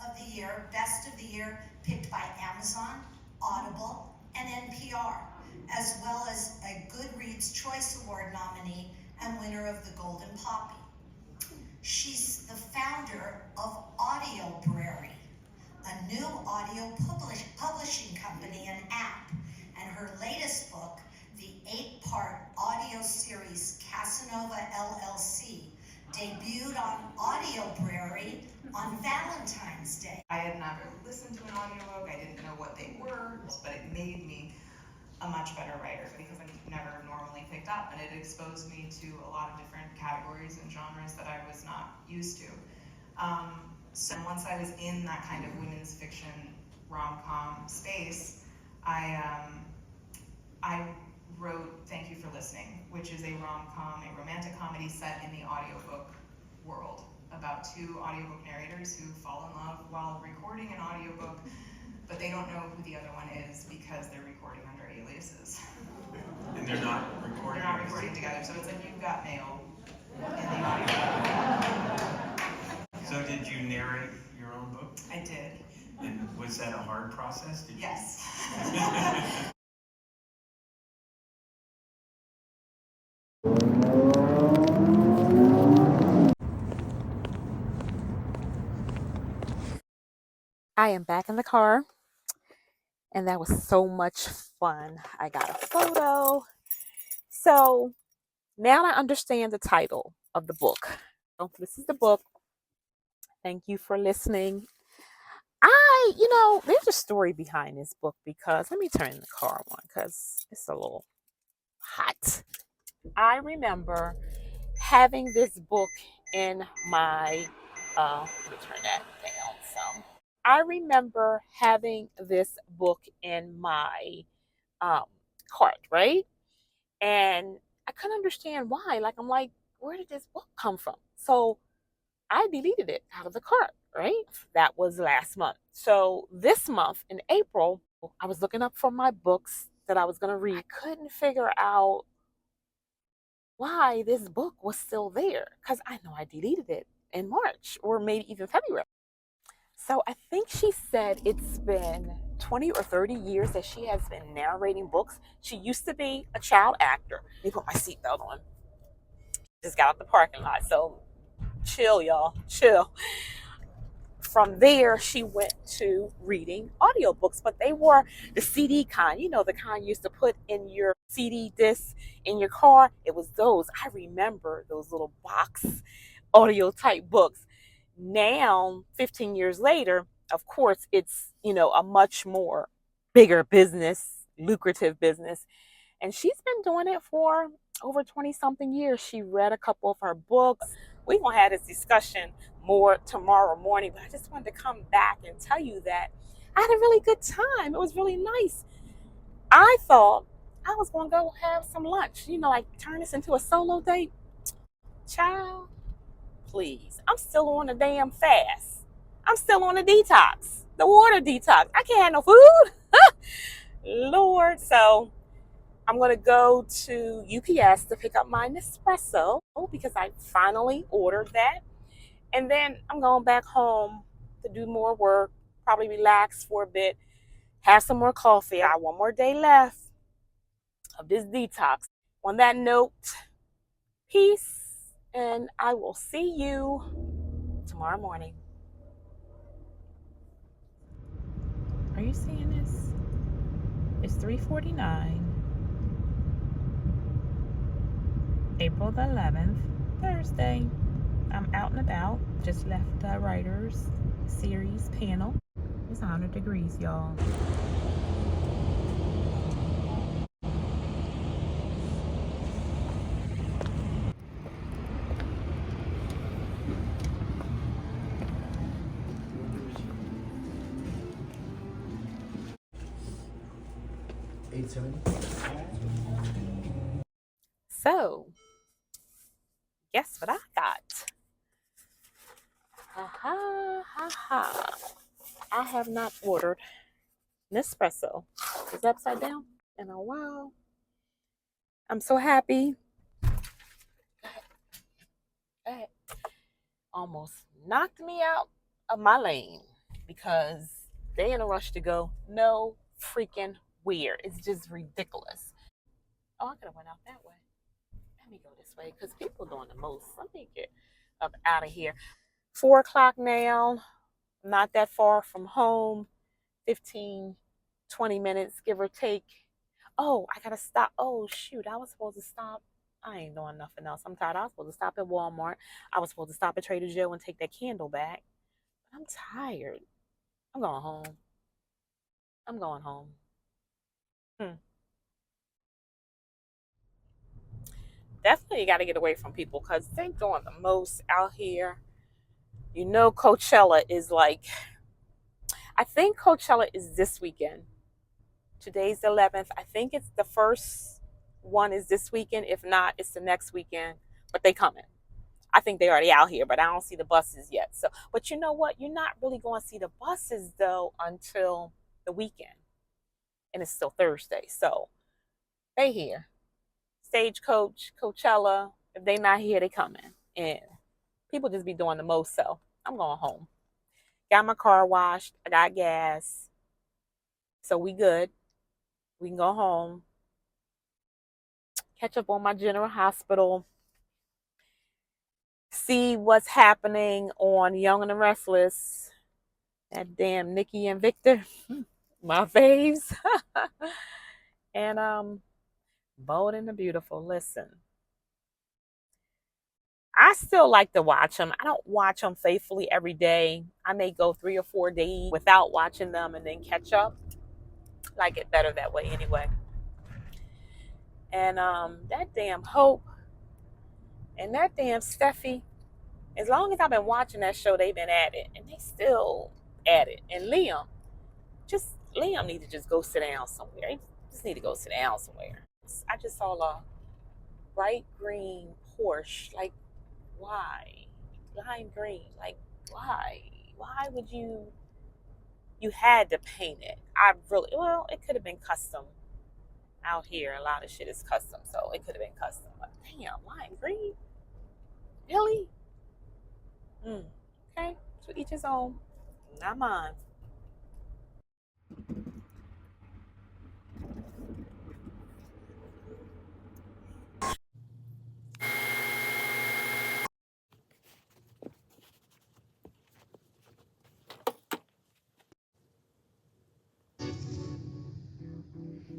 Of the year, best of the year, picked by Amazon, Audible, and NPR, as well as a Goodreads Choice Award nominee and winner of the Golden Poppy. She's the founder of Audiobrary, a new audio publishing company and app, and her latest book, the 8-part audio series Casanova LLC, debuted on Audiobrary on Valentine's Day. I had never listened to an audiobook, I didn't know what they were, but it made me a much better writer because I never normally picked up, and it exposed me to a lot of different categories and genres that I was not used to. So once I was in that kind of women's fiction rom-com space, I wrote Thank You for Listening, which is a rom-com, a romantic comedy set in the audiobook world about two audiobook narrators who fall in love while recording an audiobook, but they don't know who the other one is because they're recording under aliases. And they're not recording. They're not recording together, so it's like You've Got Mail in the audiobook. So did you narrate your own book? I did. And was that a hard process? Did you... Yes. I am back in the car, and that was so much fun. I got a photo. So now I understand the title of the book. So this is the book. Thank You for Listening. There's a story behind this book because let me turn the car on because it's a little hot. I remember having this book in my, let me turn that down some. I remember having this book in my cart, right? And I couldn't understand why. I'm like, where did this book come from? So I deleted it out of the cart, right? That was last month. So this month in April, I was looking up for my books that I was going to read. I couldn't figure out why this book was still there because I know I deleted it in March or maybe even February. So I think she said it's been 20 or 30 years that she has been narrating books. She used to be a child actor. Let me put my seatbelt on. Just got out the parking lot, so chill, y'all, chill. From there, she went to reading audiobooks, but they were the CD kind, the kind you used to put in your CD disc in your car. It was those. I remember those little box audio type books. Now, 15 years later, of course, it's, a much more bigger business, lucrative business. And she's been doing it for over 20 something years. She read a couple of her books. We're going to have this discussion more tomorrow morning, but I just wanted to come back and tell you that I had a really good time. It was really nice. I thought I was going to go have some lunch, like turn this into a solo date. Child, please. I'm still on a damn fast. I'm still on a detox, the water detox. I can't have no food. Lord. So I'm going to go to UPS to pick up my Nespresso because I finally ordered that. And then I'm going back home to do more work, probably relax for a bit, have some more coffee. I have one more day left of this detox. On that note, peace, and I will see you tomorrow morning. Are you seeing this? It's 3:49, April the 11th, Thursday. I'm out and about. Just left the writers series panel. It's 100 degrees, y'all. So, guess what I got? I have not ordered Nespresso. It's upside down in a while. I'm so happy. That almost knocked me out of my lane because they in a rush to go. No freaking weird. It's just ridiculous. Oh, I could have went out that way. Let me go this way because people doing the most. Let me get up out of here. 4 o'clock now. Not that far from home. 15, 20 minutes, give or take. Oh, I gotta stop. Oh, shoot. I was supposed to stop. I ain't doing nothing else. I'm tired. I was supposed to stop at Walmart. I was supposed to stop at Trader Joe and take that candle back. But I'm tired. I'm going home. I'm going home. Definitely got to get away from people because they're doing the most out here. Coachella is like, I think Coachella is this weekend. Today's the 11th. I think it's the first one is this weekend. If not, it's the next weekend. But they coming. I think they're already out here, but I don't see the buses yet. So, but you know what? You're not really going to see the buses though until the weekend, and it's still Thursday. So they here. Stagecoach, Coachella. If they not here, they coming. And people just be doing the most. So I'm going home. Got my car washed. I got gas. So we good. We can go home. Catch up on my General Hospital. See what's happening on Young and the Restless. That damn Nikki and Victor. My faves. And Bold and the Beautiful. Listen. I still like to watch them. I don't watch them faithfully every day. I may go 3 or 4 days without watching them and then catch up. Like it better that way anyway. And that damn Hope and that damn Steffi, as long as I've been watching that show, they've been at it. And they still at it. And Liam need to just go sit down somewhere. He just need to go sit down somewhere. I just saw a bright green Porsche. Like, why? Lime green. Like, why? Why would you had to paint it? It could have been custom. Out here, a lot of shit is custom, so it could have been custom. But damn, lime green? Really? Okay, to each his own. Not mine.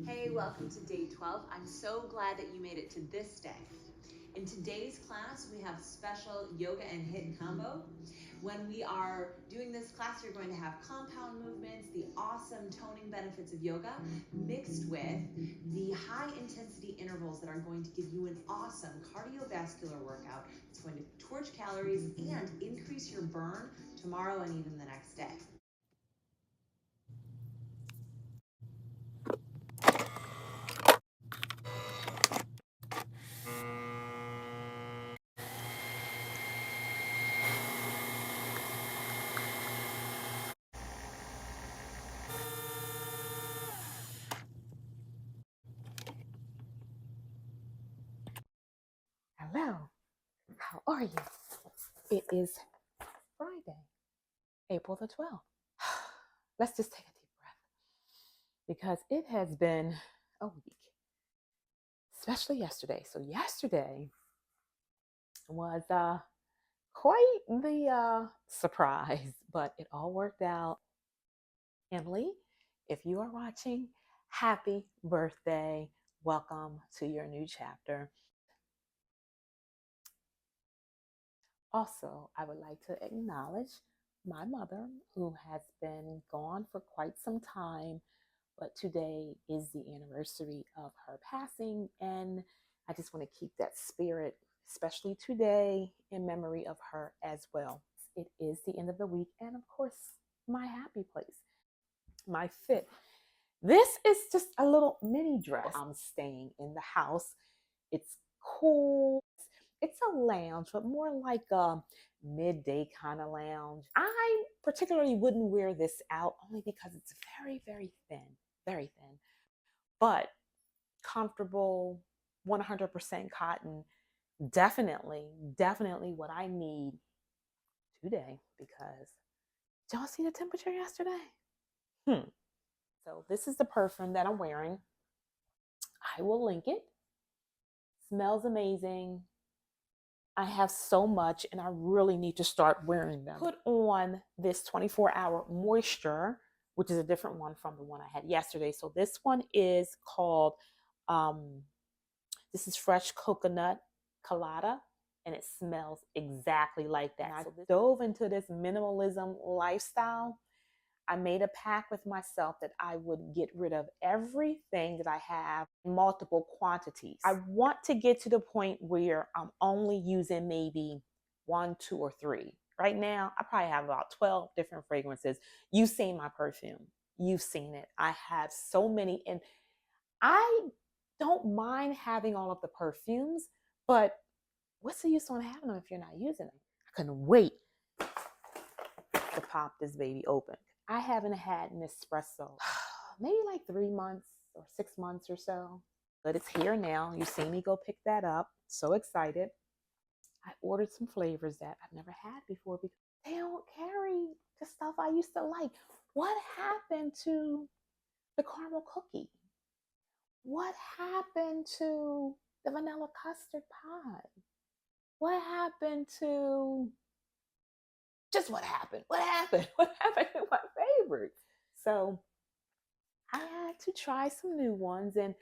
Hey, welcome to day 12. I'm so glad that you made it to this day. In today's class, we have special yoga and HIIT combo. When we are doing this class, you're going to have compound movements, the awesome toning benefits of yoga, mixed with the high intensity intervals that are going to give you an awesome cardiovascular workout. It's going to torch calories and increase your burn tomorrow and even the next day. Hello, how are you? It is Friday, April the 12th. Let's just take a deep breath because it has been a week, especially yesterday. So yesterday was quite the surprise, but it all worked out. Emily, if you are watching, happy birthday. Welcome to your new chapter. Also, I would like to acknowledge my mother, who has been gone for quite some time, but today is the anniversary of her passing, and I just want to keep that spirit, especially today, in memory of her as well. It is the end of the week, and of course, my happy place, my fit. This is just a little mini dress. I'm staying in the house. It's cool. It's a lounge, but more like a midday kind of lounge. I particularly wouldn't wear this out only because it's very very thin, but comfortable, 100% cotton. Definitely what I need today because did y'all see the temperature yesterday? So this is the perfume that I'm wearing. I will link it. Smells amazing. I have so much and I really need to start wearing them. Put on this 24-hour moisture, which is a different one from the one I had yesterday. So this one is called, this is fresh coconut colada, and it smells exactly like that. I dove into this minimalism lifestyle. I made a pact with myself that I would get rid of everything that I have in multiple quantities. I want to get to the point where I'm only using maybe 1, 2, or 3. Right now, I probably have about 12 different fragrances. You've seen my perfume. You've seen it. I have so many, and I don't mind having all of the perfumes, but what's the use on having them if you're not using them? I couldn't wait to pop this baby open. I haven't had an espresso maybe like 3 months or 6 months or so, but it's here now. You see me go pick that up. So excited. I ordered some flavors that I've never had before because they don't carry the stuff I used to like. What happened to the caramel cookie? What happened to the vanilla custard pie? What happened to just what happened? What happened? What happened to my favorites? So I had to try some new ones. And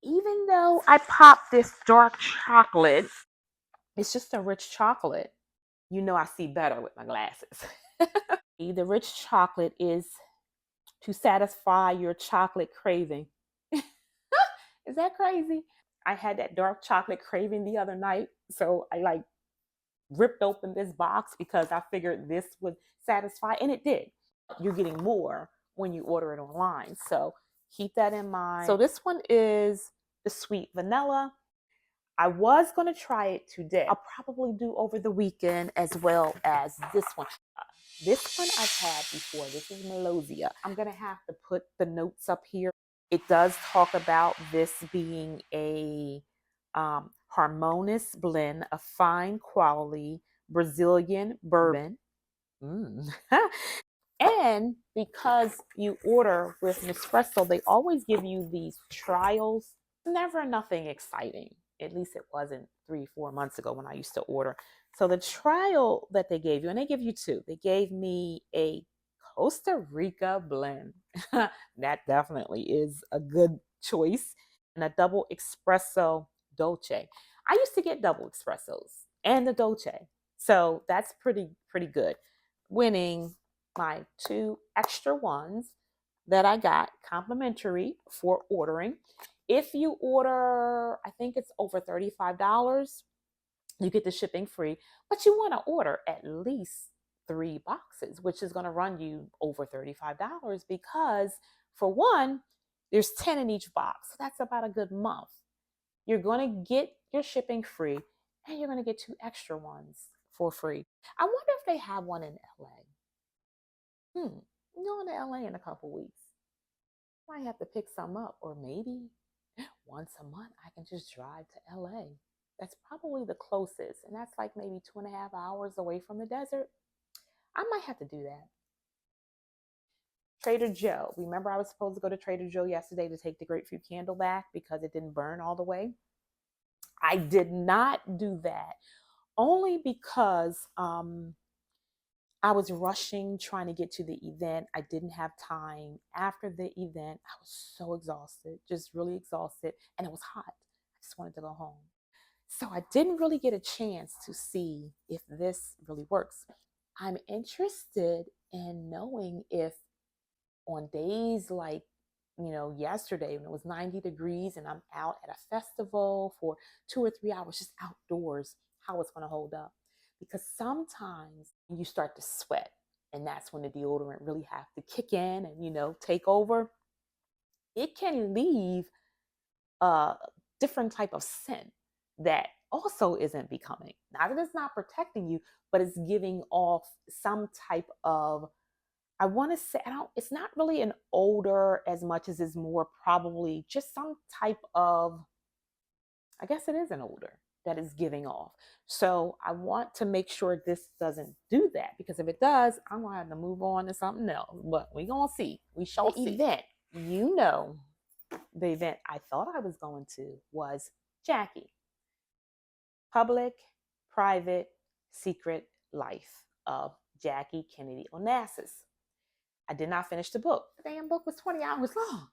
even though I popped this dark chocolate, it's just a rich chocolate. You know, I see better with my glasses. The rich chocolate is to satisfy your chocolate craving. Is that crazy? I had that dark chocolate craving the other night. So I like ripped open this box because I figured this would satisfy, and it did. You're getting more when you order it online. So keep that in mind. So this one is the sweet vanilla. I was going to try it today. I'll probably do over the weekend as well as this one. This one I've had before. This is Melosia. I'm going to have to put the notes up here. It does talk about this being a harmonious blend of fine quality Brazilian bourbon. And because you order with Nespresso, they always give you these trials. Never nothing exciting. At least it wasn't 3, 4 months ago when I used to order. So the trial that they gave you, and they give you 2. They gave me a Costa Rica blend. That definitely is a good choice. And a double espresso dolce. I used to get double espressos and the dolce. So that's pretty good. Winning my 2 extra ones that I got complimentary for ordering. If you order, I think it's over $35, you get the shipping free, but you want to order at least 3 boxes, which is going to run you over $35 because, for one, there's 10 in each box. So that's about a good month. You're going to get your shipping free and you're going to get 2 extra ones for free. I wonder if they have one in LA. Going to LA in a couple weeks. Might have to pick some up, or maybe once a month I can just drive to LA. That's probably the closest, and that's like maybe 2.5 hours away from the desert. I might have to do that. Trader Joe. Remember, I was supposed to go to Trader Joe yesterday to take the grapefruit candle back because it didn't burn all the way. I did not do that, only because I was rushing trying to get to the event. I didn't have time. After the event, I was so exhausted, just really exhausted, and it was hot. I just wanted to go home. So I didn't really get a chance to see if this really works. I'm interested in knowing if on days like, yesterday when it was 90 degrees and I'm out at a festival for 2 or 3 hours just outdoors, how it's going to hold up. Because sometimes you start to sweat, and that's when the deodorant really has to kick in and, take over. It can leave a different type of scent that also isn't becoming. Not that it's not protecting you, but it's giving off some type of, I want to say, it's not really an odor as much as it's more probably just some type of, I guess it is an odor that is giving off. So I want to make sure this doesn't do that, because if it does, I'm going to have to move on to something else. But we're going to see. We shall see. Event, the event I thought I was going to was Jackie. Public, Private, Secret Life of Jackie Kennedy Onassis. I did not finish the book. The damn book was 20 hours long.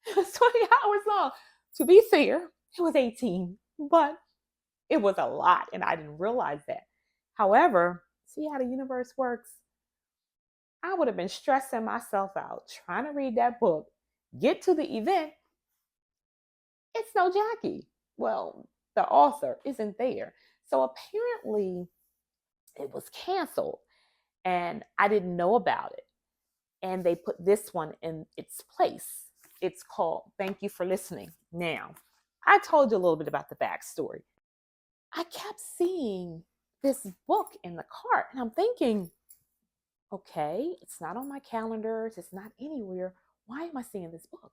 It was 20 hours long. To be fair, it was 18, but it was a lot, and I didn't realize that. However, see how the universe works? I would have been stressing myself out trying to read that book, get to the event. It's no Jackie. Well, the author isn't there. So apparently it was canceled, and I didn't know about it. And they put this one in its place. It's called Thank You for Listening. Now, I told you a little bit about the backstory. I kept seeing this book in the cart, and I'm thinking, okay, it's not on my calendars, it's not anywhere. Why am I seeing this book?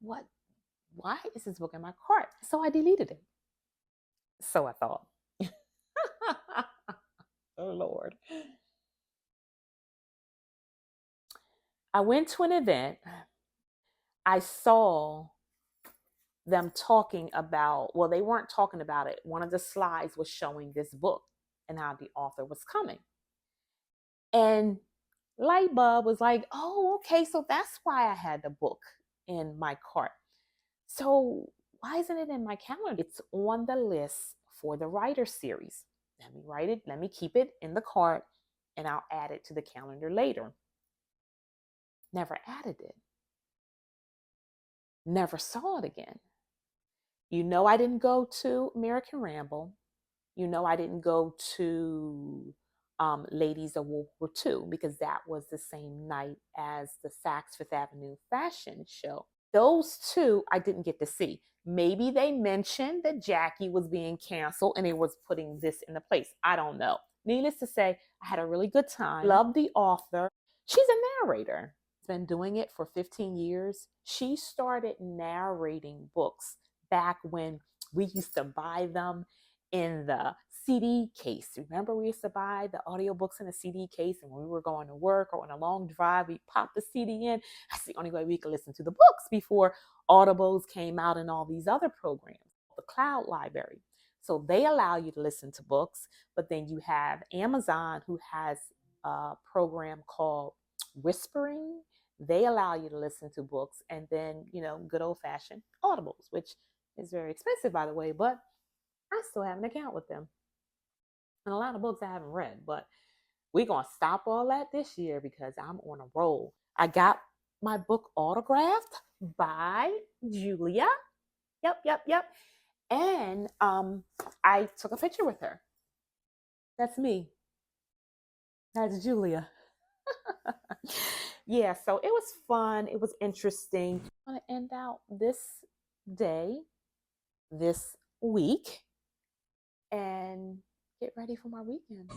Why is this book in my cart? So I deleted it. So I thought, oh Lord. I went to an event. I saw them talking about, well, they weren't talking about it. One of the slides was showing this book and how the author was coming. And Lightbulb was like, oh, okay, so that's why I had the book in my cart. So why isn't it in my calendar? It's on the list for the writer series. Let me write it. Let me keep it in the cart, and I'll add it to the calendar later. Never added it. Never saw it again. I didn't go to American Ramble. I didn't go to Ladies of World War II, because that was the same night as the Saks Fifth Avenue fashion show. Those two I didn't get to see. Maybe they mentioned that Jackie was being canceled and it was putting this in the place. I don't know. Needless to say, I had a really good time. Love the author. She's a narrator. Been doing it for 15 years. She started narrating books back when we used to buy them in the CD case. Remember, we used to buy the audiobooks in a CD case, and when we were going to work or on a long drive, we popped the CD in. That's the only way we could listen to the books before Audibles came out and all these other programs, the cloud library. So they allow you to listen to books, but then you have Amazon, who has a program called Whispering. They allow you to listen to books, and then, good old-fashioned Audibles, which is very expensive, by the way, but I still have an account with them. and a lot of books I haven't read, but we're going to stop all that this year because I'm on a roll. I got my book autographed by Julia. Yep. And I took a picture with her. That's me. That's Julia. Yeah, so it was fun. It was interesting. I'm going to end out this day, this week, and get ready for my weekend.